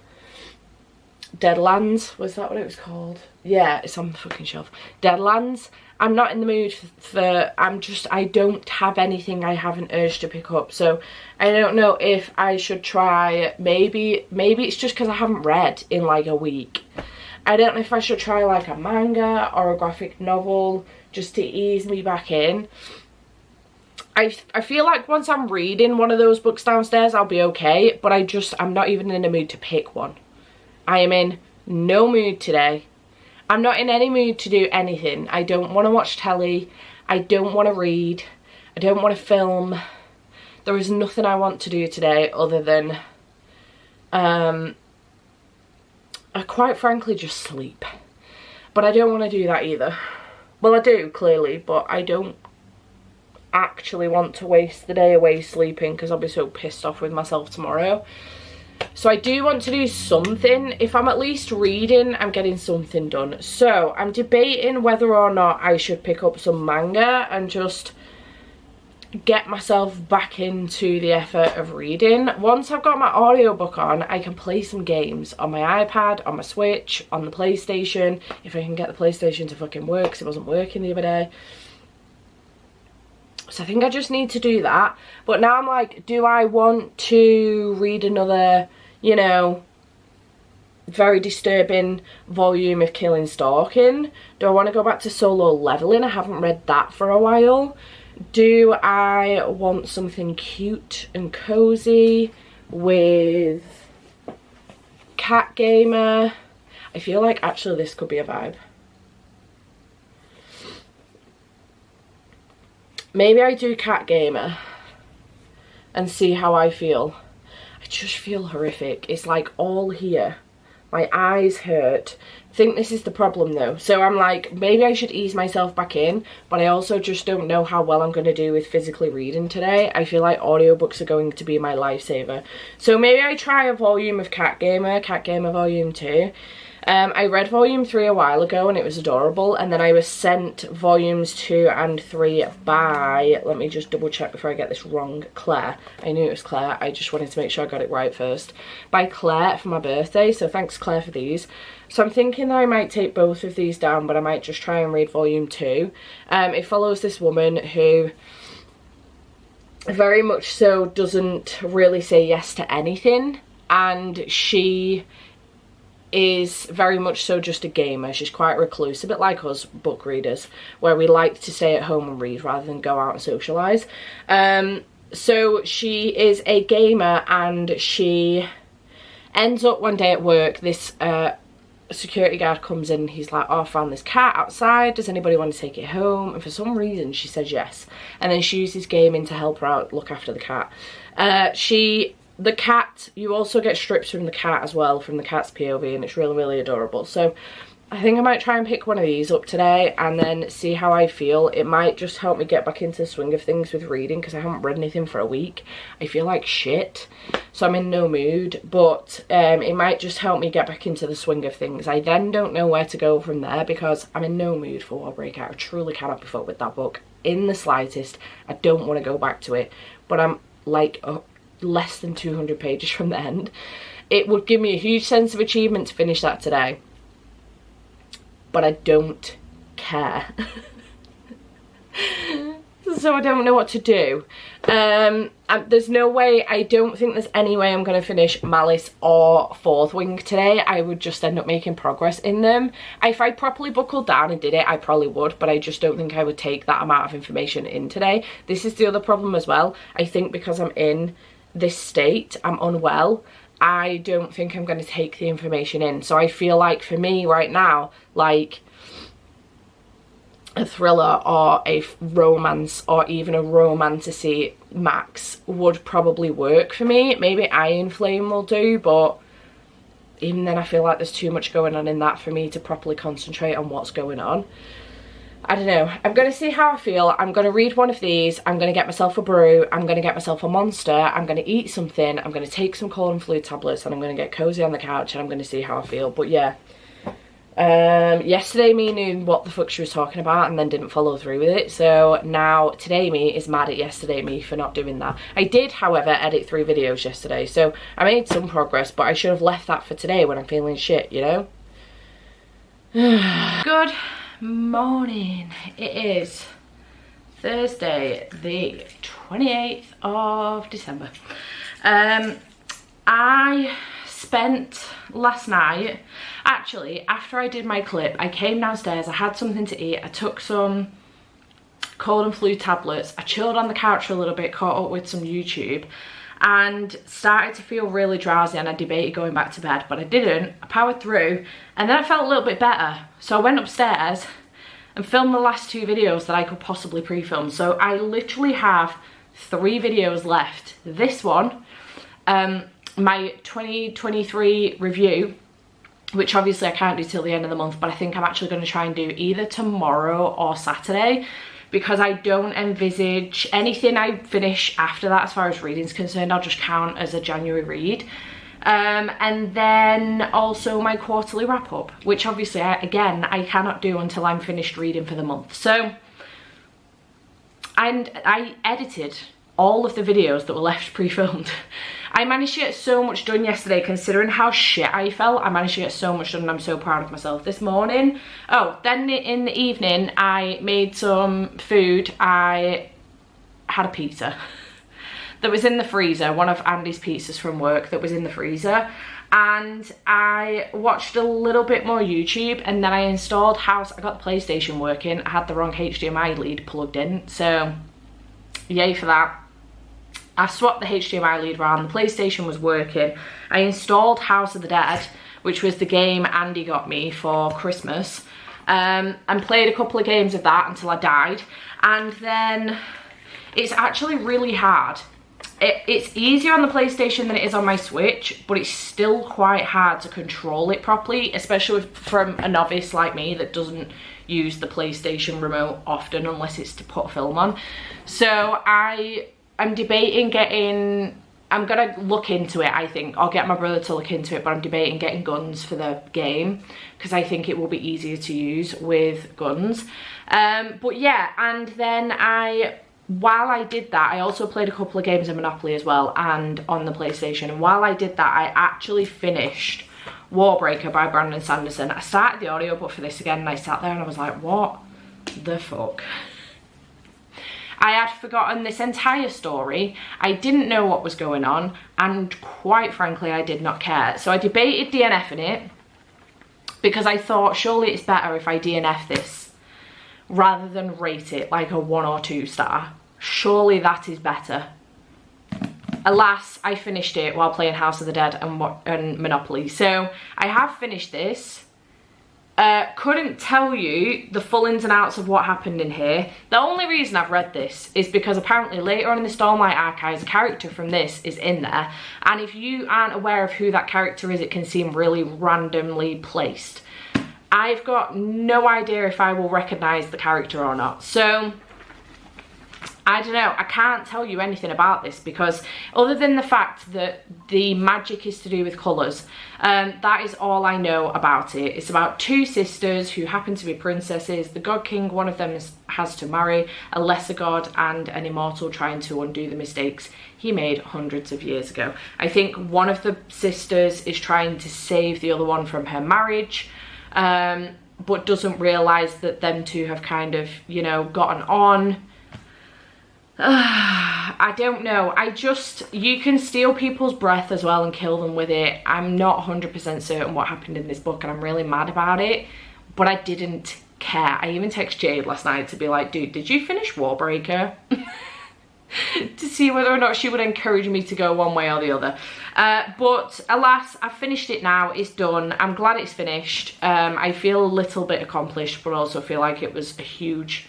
Deadlands, was that what it was called? Yeah, it's on the fucking shelf. Deadlands. I'm not in the mood for I don't have anything I haven't urged to pick up. So I don't know if I should try, maybe it's just because I haven't read in like a week. I don't know if I should try like a manga or a graphic novel just to ease me back in. I feel like once I'm reading one of those books downstairs, I'll be okay, but I'm not even in the mood to pick one. I am in no mood today. I'm not in any mood to do anything. I don't want to watch telly. I don't want to read. I don't want to film. There is nothing I want to do today other than, quite frankly, just sleep. But I don't want to do that either. Well, I do, clearly, but I don't actually want to waste the day away sleeping because I'll be so pissed off with myself tomorrow. So I do want to do something. If I'm at least reading, I'm getting something done. So I'm debating whether or not I should pick up some manga and just get myself back into the effort of reading. Once I've got my audiobook on, I can play some games on my iPad, on my Switch, on the PlayStation, if I can get the PlayStation to fucking work, because it wasn't working the other day. So I think I just need to do that. But now I'm like, do I want to read another, you know, very disturbing volume of Killing Stalking? Do I want to go back to Solo Leveling? I haven't read that for a while. Do I want something cute and cozy with Cat Gamer? I feel like actually this could be a vibe. Maybe I do Cat Gamer and see how I feel. I just feel horrific. It's like all here. My eyes hurt. I think this is the problem though. So I'm like, maybe I should ease myself back in, but I also just don't know how well I'm going to do with physically reading today. I feel like audiobooks are going to be my lifesaver. So maybe I try a volume of Cat Gamer Volume 2. I read volume 3 a while ago and it was adorable, and then I was sent volumes 2 and 3 by, let me just double check before I get this wrong, Claire. I knew it was Claire, I just wanted to make sure I got it right first. By Claire for my birthday, so thanks Claire for these. So I'm thinking that I might take both of these down, but I might just try and read volume 2. It follows this woman who very much so doesn't really say yes to anything, and she is very much so just a gamer. She's quite recluse, a bit like us book readers, where we like to stay at home and read rather than go out and socialise. So she is a gamer, and she ends up one day at work, this security guard comes in, he's like, oh, I found this cat outside, does anybody want to take it home? And for some reason she says yes, and then she uses gaming to help her out look after the cat. The cat, you also get strips from the cat as well, from the cat's POV, and it's really, really adorable. So I think I might try and pick one of these up today and then see how I feel. It might just help me get back into the swing of things with reading, because I haven't read anything for a week. I feel like shit, so I'm in no mood, but it might just help me get back into the swing of things. I then don't know where to go from there, because I'm in no mood for War Breakout. I truly cannot be fucked with that book in the slightest. I don't want to go back to it, but I'm like less than 200 pages from the end. It would give me a huge sense of achievement to finish that today, but I don't care. So I don't know what to do. There's no way, I don't think there's any way I'm going to finish Malice or Fourth Wing today. I would just end up making progress in them. If I properly buckled down and did it, I probably would, but I just don't think I would take that amount of information in today. This is the other problem as well. I think because I'm in this state, I'm unwell, I don't think I'm going to take the information in. So I feel like for me right now, like, a thriller or a romance or even a romantasy max would probably work for me. Maybe Iron Flame will do, but even then I feel like there's too much going on in that for me to properly concentrate on what's going on. I don't know. I'm going to see how I feel. I'm going to read one of these. I'm going to get myself a brew. I'm going to get myself a Monster. I'm going to eat something. I'm going to take some cold and flu tablets and I'm going to get cozy on the couch and I'm going to see how I feel. But yeah, yesterday me knew what the fuck she was talking about and then didn't follow through with it. So now today me is mad at yesterday me for not doing that. I did, however, edit 3 videos yesterday. So I made some progress, but I should have left that for today when I'm feeling shit, you know? Good morning. It is Thursday the 28th of December. I spent last night, actually after I did my clip, I came downstairs, I had something to eat, I took some cold and flu tablets, I chilled on the couch for a little bit, caught up with some YouTube and started to feel really drowsy and I debated going back to bed, but I didn't. I powered through and then I felt a little bit better, so I went upstairs and filmed the last 2 videos that I could possibly pre-film. So I literally have 3 videos left. This one, my 2023 review, which obviously I can't do till the end of the month, but I think I'm actually going to try and do either tomorrow or Saturday, because I don't envisage anything I finish after that as far as reading is concerned. I'll just count as a January read. And then also my quarterly wrap up, which obviously I cannot do until I'm finished reading for the month. So, and I edited all of the videos that were left pre-filmed. I managed to get so much done yesterday, considering how shit I felt. I managed to get so much done and I'm so proud of myself this morning. Oh, then in the evening I made some food. I had a pizza that was in the freezer, one of Andy's pizzas from work that was in the freezer, and I watched a little bit more YouTube and then I installed House. I got the PlayStation working. I had the wrong HDMI lead plugged in, so yay for that. I swapped the HDMI lead around, the PlayStation was working. I installed House of the Dead, which was the game Andy got me for Christmas, and played a couple of games of that until I died. And then it's actually really hard. It's easier on the PlayStation than it is on my Switch, but it's still quite hard to control it properly, especially from a novice like me that doesn't use the PlayStation remote often unless it's to put a film on. So I'm debating getting, I'm gonna look into it, I think. I'll get my brother to look into it, but I'm debating getting guns for the game because I think it will be easier to use with guns. But yeah, and then while I did that, I also played a couple of games of Monopoly as well, and on the PlayStation. And while I did that, I actually finished Warbreaker by Brandon Sanderson. I started the audiobook for this again and I sat there and I was like, what the fuck? I had forgotten this entire story. I didn't know what was going on, and quite frankly, I did not care. So I debated DNFing it because I thought surely it's better if I DNF this rather than rate it like a 1 or 2 star. Surely that is better. Alas, I finished it while playing House of the Dead and Monopoly. So I have finished this. Couldn't tell you the full ins and outs of what happened in here. The only reason I've read this is because apparently later on in the Stormlight Archives, a character from this is in there. And if you aren't aware of who that character is, it can seem really randomly placed. I've got no idea if I will recognise the character or not. So I don't know, I can't tell you anything about this because other than the fact that the magic is to do with colours, that is all I know about it. It's about 2 sisters who happen to be princesses. The God King, one of them has to marry a lesser god and an immortal, trying to undo the mistakes he made hundreds of years ago. I think one of the sisters is trying to save the other one from her marriage, but doesn't realise that them two have kind of, you know, gotten on. I don't know. You can steal people's breath as well and kill them with it. I'm not 100% certain what happened in this book and I'm really mad about it, but I didn't care. I even texted Jade last night to be like, dude, did you finish Warbreaker? to see whether or not she would encourage me to go one way or the other. But alas, I've finished it now. It's done. I'm glad it's finished. I feel a little bit accomplished, but also feel like it was a huge,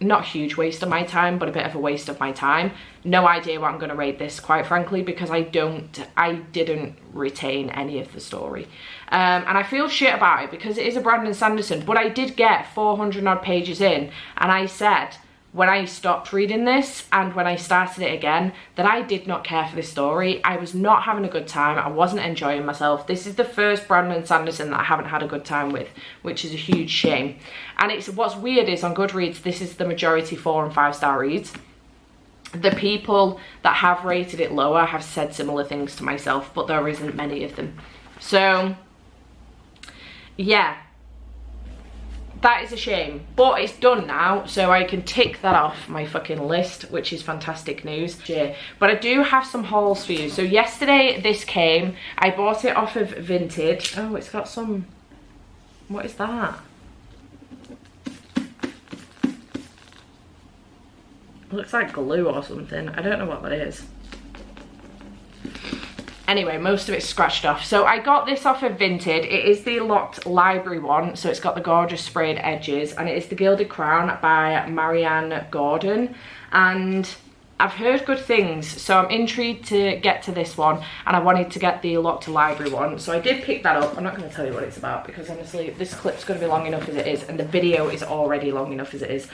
not huge waste of my time, but a bit of a waste of my time. No idea what I'm going to rate this, quite frankly, because I didn't retain any of the story. And I feel shit about it because it is a Brandon Sanderson, but I did get 400 odd pages in, and I said when I stopped reading this and when I started it again that I did not care for this story. I was not having a good time. I wasn't enjoying myself. This is the first Brandon Sanderson that I haven't had a good time with, which is a huge shame. And it's what's weird is on Goodreads, this is the majority 4 and 5 star reads. The people that have rated it lower have said similar things to myself, but there isn't many of them. So yeah, that is a shame, but it's done now, so I can tick that off my fucking list, which is fantastic news. Yeah. But I do have some hauls for you. So yesterday this came, I bought it off of Vinted. Oh, it's got some, what is that? It looks like glue or something. I don't know what that is. Anyway, most of it's scratched off. So I got this off of Vinted. It is the Locked Library one, so it's got the gorgeous sprayed edges, and it is The Gilded Crown by Marianne Gordon. And I've heard good things, so I'm intrigued to get to this one, and I wanted to get the Locked Library one. So I did pick that up. I'm not going to tell you what it's about because honestly, this clip's going to be long enough as it is, and the video is already long enough as it is.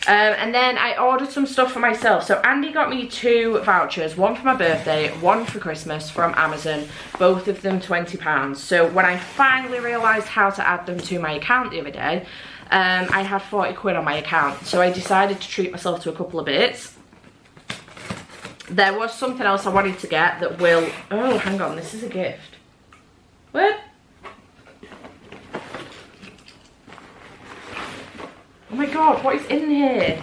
And then I ordered some stuff for myself. So Andy got me 2 vouchers, one for my birthday, one for Christmas from Amazon, both of them £20. So when I finally realised how to add them to my account the other day, I had 40 quid on my account. So I decided to treat myself to a couple of bits. There was something else I wanted to get that will, oh hang on, this is a gift. What? Oh my god, what is in here?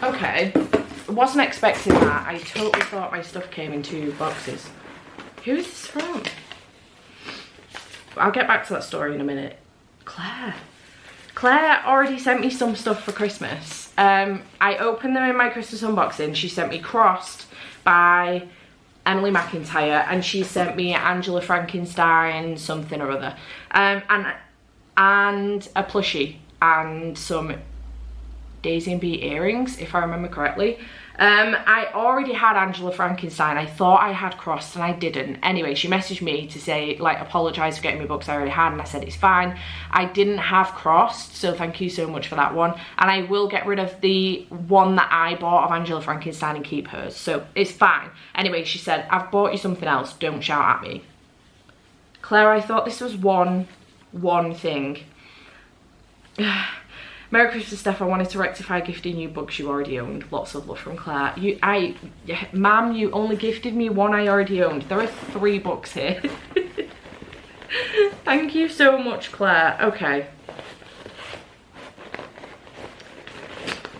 Okay, I wasn't expecting that. I totally thought my stuff came in 2 boxes. Who is this from? I'll get back to that story in a minute. Claire. Claire already sent me some stuff for Christmas. I opened them in my Christmas unboxing. She sent me Crossed by Emily McIntyre, and she sent me Angela Frankenstein something or other. And a plushie and some Daisy and Bee earrings, if I remember correctly. I already had Angela Frankenstein. I thought I had Crossed and I didn't. Anyway, she messaged me to say, like, apologise for getting me books I already had, and I said it's fine. I didn't have Crossed, so thank you so much for that one. And I will get rid of the one that I bought of Angela Frankenstein and keep hers, so it's fine. Anyway, she said, I've bought you something else, don't shout at me. Claire, I thought this was one thing. Merry Christmas, Steph. I wanted to rectify gifting you books you already owned. Lots of love from Claire. Ma'am, you only gifted me one I already owned. There are 3 books here. Thank you so much, Claire. Okay.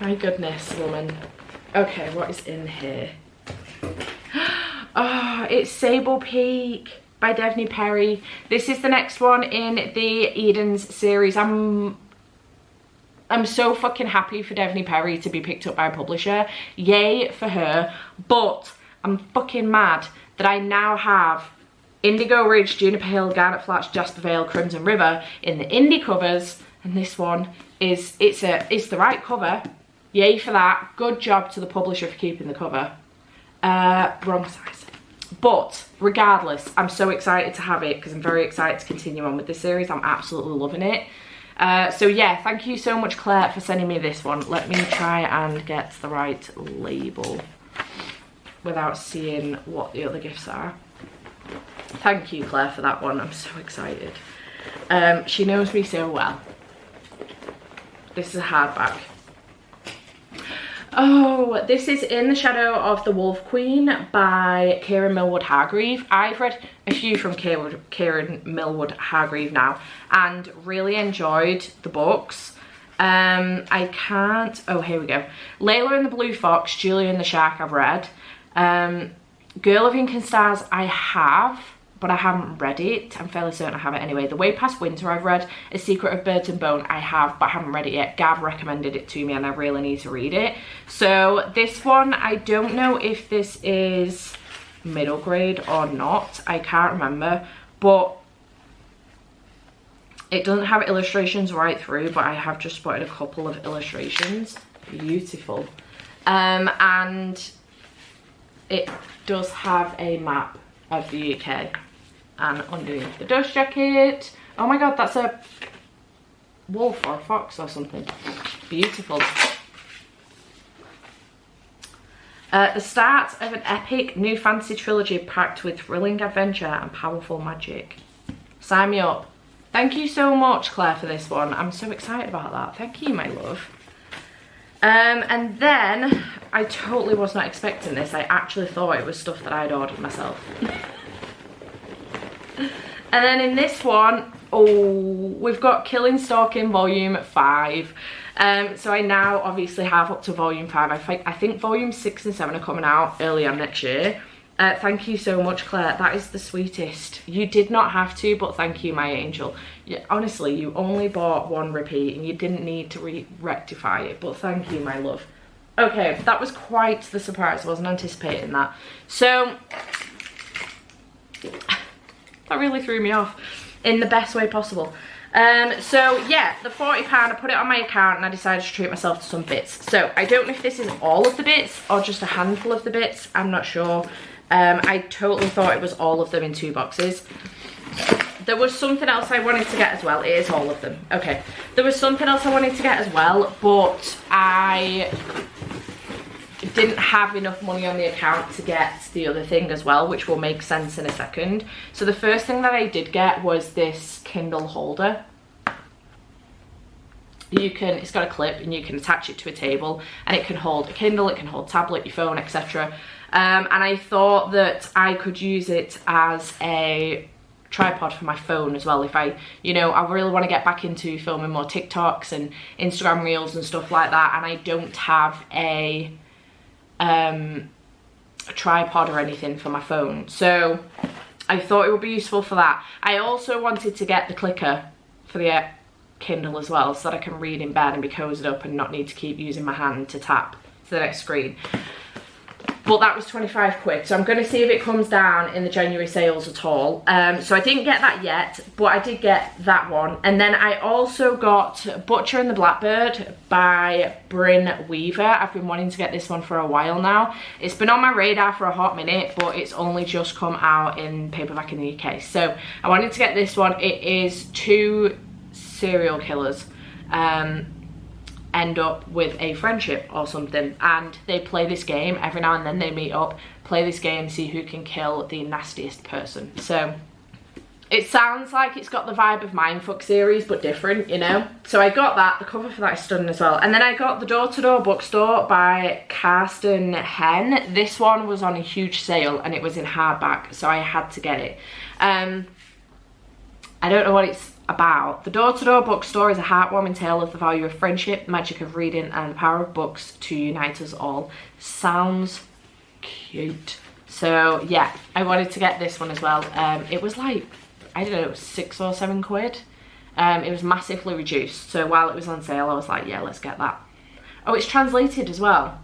My goodness, woman. Okay, what is in here? Oh, it's Sable Peak by Devney Perry. This is the next one in the Eden's series. I'm so fucking happy for Devney Perry to be picked up by a publisher. Yay for her. But I'm fucking mad that I now have Indigo Ridge, Juniper Hill, Garnet Flats, Jasper Vale, Crimson River in the indie covers, and this one is it's the right cover. Yay for that. Good job to the publisher for keeping the cover. Wrong size. But regardless, I'm so excited to have it because I'm very excited to continue on with this series. I'm absolutely loving it. So yeah, thank you so much, Claire, for sending me this one. Let me try and get the right label without seeing what the other gifts are. Thank you, Claire, for that one. I'm so excited. She knows me so well. This is a hardback. Oh, this is In the Shadow of the Wolf Queen by Kieran Millwood Hargreave. I've read a few from Kieran Millwood Hargreave now and really enjoyed the books. I can't, oh, here we go. Layla and the Blue Fox, Julia and the Shark I've read. Girl of Ink and Stars I have, but I haven't read it. I'm fairly certain I have it anyway. The Way Past Winter I've read. A Secret of Birds and Bone I have, but I haven't read it yet. Gav recommended it to me and I really need to read it. So this one, I don't know if this is middle grade or not. I can't remember, but it doesn't have illustrations right through, but I have just spotted a couple of illustrations. Beautiful. And it does have a map of the UK, and underneath the dust jacket, oh my god, that's a wolf or a fox or something. Beautiful. The start of an epic new fantasy trilogy packed with thrilling adventure and powerful magic. Sign me up. Thank you so much, Claire, for this one. I'm so excited about that. Thank you, my love. And then, I totally was not expecting this. I actually thought it was stuff that I'd ordered myself. And then in this one, oh, we've got Killing Stalking Volume 5. So I now obviously have up to Volume 5. I think Volume 6 and 7 are coming out early on next year. Thank you so much, Claire. That is the sweetest. You did not have to, but thank you, my angel. Honestly, you only bought one repeat and you didn't need to rectify it, but thank you, my love. Okay, that was quite the surprise. I wasn't anticipating that. So, that really threw me off in the best way possible. So yeah, the £40, I put it on my account and I decided to treat myself to some bits. So I don't know if this is all of the bits or just a handful of the bits. I'm not sure. I totally thought it was all of them in 2 boxes. There was something else I wanted to get as well. It is all of them. Okay. There was something else I wanted to get as well, but I didn't have enough money on the account to get the other thing as well, which will make sense in a second. So the first thing that I did get was this Kindle holder. It's got a clip and you can attach it to a table and it can hold a Kindle, it can hold tablet, your phone, etc. And I thought that I could use it as a tripod for my phone as well. If I really want to get back into filming more TikToks and Instagram reels and stuff like that, and I don't have a tripod or anything for my phone, so I thought it would be useful for that. I also wanted to get the clicker for the Kindle as well, so that I can read in bed and be cozied up and not need to keep using my hand to tap to the next screen. But that was 25 quid, so I'm going to see if it comes down in the January sales at all. So I didn't get that yet, but I did get that one. And then I also got Butcher and the Blackbird by Bryn Weaver. I've been wanting to get this one for a while now. It's been on my radar for a hot minute, but it's only just come out in paperback in the UK. So I wanted to get this one. It is 2 serial killers end up with a friendship or something, and they play this game every now and then. They meet up, play this game, see who can kill the nastiest person. So it sounds like it's got the vibe of Mindfuck series, but different, you know. So I got that. The cover for that is stunning as well. And then I got The Door to Door Bookstore by Kirsten Henn. This one was on a huge sale and it was in hardback, so I had to get it. I don't know what it's about. The Door to Door Bookstore is a heartwarming tale of the value of friendship, the magic of reading, and the power of books to unite us all. Sounds cute. So yeah, I wanted to get this one as well. It was like, I don't know, 6 or 7 quid. It was massively reduced, so while it was on sale I was like, yeah, let's get that. Oh, it's translated as well,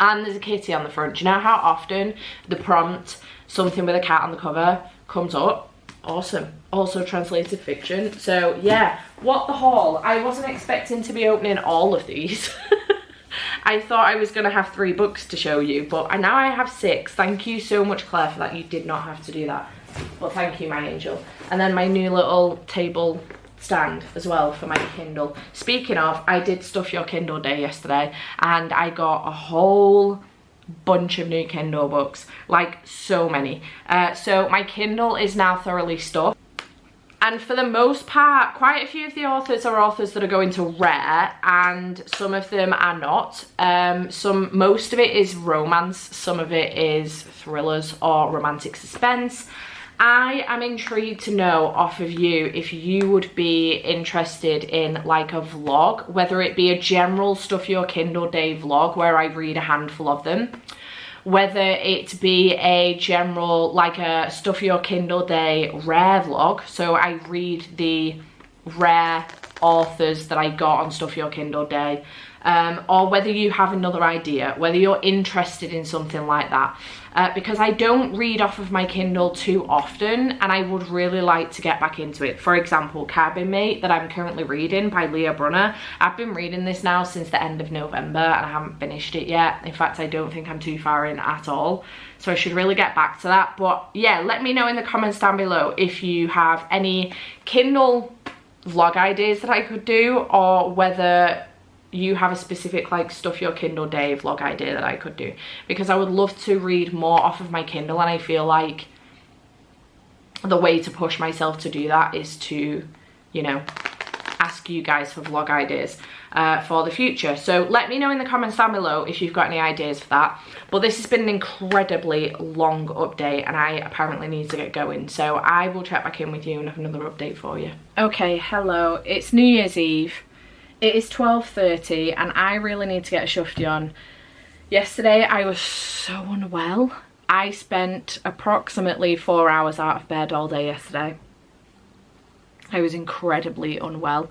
and there's a kitty on the front. Do you know how often the prompt, something with a cat on the cover, comes up? Awesome. Also translated fiction. So yeah, what the haul. I wasn't expecting to be opening all of these. I thought I was going to have 3 books to show you, but now I have 6. Thank you so much, Claire, for that. You did not have to do that, but thank you, my angel. And then my new little table stand as well for my Kindle. Speaking of, I did Stuff Your Kindle Day yesterday and I got a whole bunch of new Kindle books, like so many. So my Kindle is now thoroughly stuffed, and for the most part quite a few of the authors are authors that are going to rare, and some of them are not. Most of it is romance, some of it is thrillers or romantic suspense. I am intrigued to know off of you if you would be interested in like a vlog, whether it be a general Stuff Your Kindle Day vlog where I read a handful of them, whether it be a general, like a Stuff Your Kindle Day rare vlog, so I read the rare authors that I got on Stuff Your Kindle Day, or whether you have another idea, whether you're interested in something like that, because I don't read off of my Kindle too often and I would really like to get back into it. For example, Cabin Mate, that I'm currently reading by Leah Brunner. I've been reading this now since the end of November and I haven't finished it yet. In fact, I don't think I'm too far in at all, so I should really get back to that. But yeah, let me know in the comments down below if you have any Kindle vlog ideas that I could do, or whether you have a specific like Stuff Your Kindle Day vlog idea that I could do, because I would love to read more off of my Kindle, and I feel like the way to push myself to do that is to, you know, ask you guys for vlog ideas for the future. So let me know in the comments down below if you've got any ideas for that. But this has been an incredibly long update and I apparently need to get going, so I will check back in with you and have another update for you. Okay, hello, it's New Year's Eve. It is 12:30 and I really need to get a shufti on. Yesterday I was so unwell. I spent approximately 4 hours out of bed all day yesterday. I was incredibly unwell.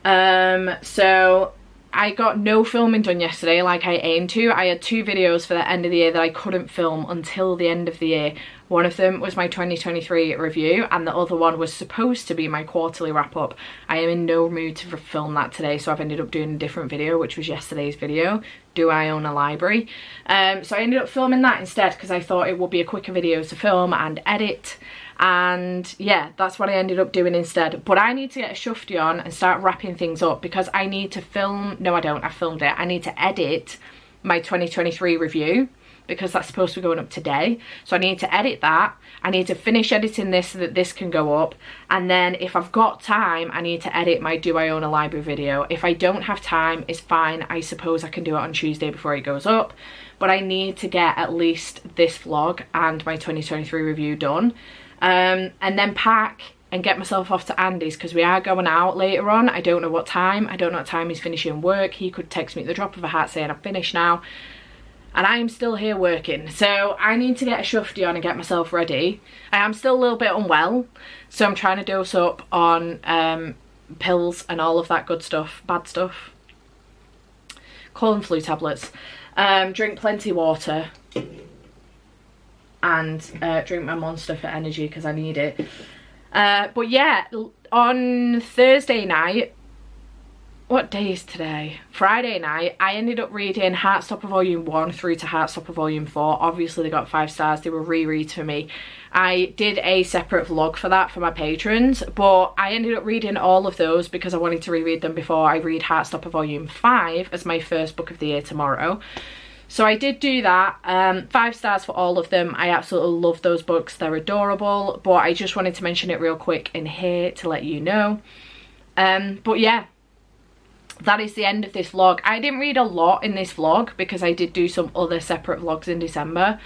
So I got no filming done yesterday like I aimed to. I had 2 videos for the end of the year that I couldn't film until the end of the year. One of them was my 2023 review and the other one was supposed to be my quarterly wrap up. I am in no mood to film that today, so I've ended up doing a different video, which was yesterday's video, Do I Own a Library? So I ended up filming that instead because I thought it would be a quicker video to film and edit. And yeah, that's what I ended up doing instead. But I need to get a shufti on and start wrapping things up because I need to film, no I don't, I filmed it. I need to edit my 2023 review because that's supposed to be going up today. So I need to edit that. I need to finish editing this so that this can go up. And then if I've got time, I need to edit my Do I Own a Library video. If I don't have time, it's fine. I suppose I can do it on Tuesday before it goes up. But I need to get at least this vlog and my 2023 review done. And then pack and get myself off to Andy's because we are going out later on. I don't know what time. I don't know what time he's finishing work. He could text me at the drop of a hat saying I'm finished now. And I am still here working. So I need to get a shufti on and get myself ready. I am still a little bit unwell. So I'm trying to dose up on pills and all of that good stuff. Bad stuff. Cold and flu tablets. Drink plenty of water. And drink my Monster for energy because I need it. But yeah, on Thursday night, what day is today? Friday night, I ended up reading Heartstopper Volume 1 through to Heartstopper Volume 4. Obviously they got 5 stars, they were rereads for me. I did a separate vlog for that for my patrons, but I ended up reading all of those because I wanted to reread them before I read Heartstopper Volume 5 as my first book of the year tomorrow. So I did do that. 5 stars for all of them. I absolutely love those books. They're adorable. But I just wanted to mention it real quick in here to let you know. But yeah, that is the end of this vlog. I didn't read a lot in this vlog because I did do some other separate vlogs in December.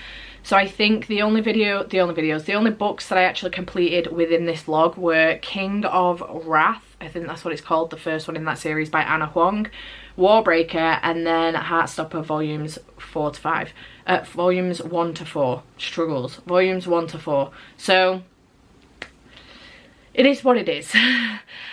So I think the only books that I actually completed within this vlog were King of Wrath. I think that's what it's called, the first one in that series by Anna Huang, Warbreaker, and then Heartstopper volumes 4 to 5. Volumes 1 to 4. Struggles. Volumes 1 to 4. So it is what it is.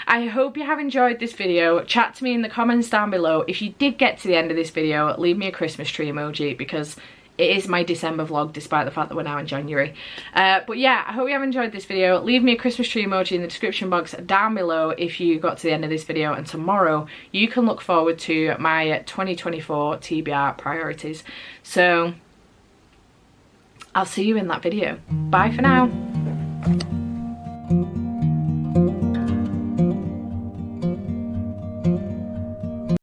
I hope you have enjoyed this video. Chat to me in the comments down below. If you did get to the end of this video, leave me a Christmas tree emoji because it is my December vlog despite the fact that we're now in January. But yeah, I hope you have enjoyed this video. Leave me a Christmas tree emoji in the description box down below if you got to the end of this video, and tomorrow you can look forward to my 2024 TBR priorities. So I'll see you in that video. Bye for now.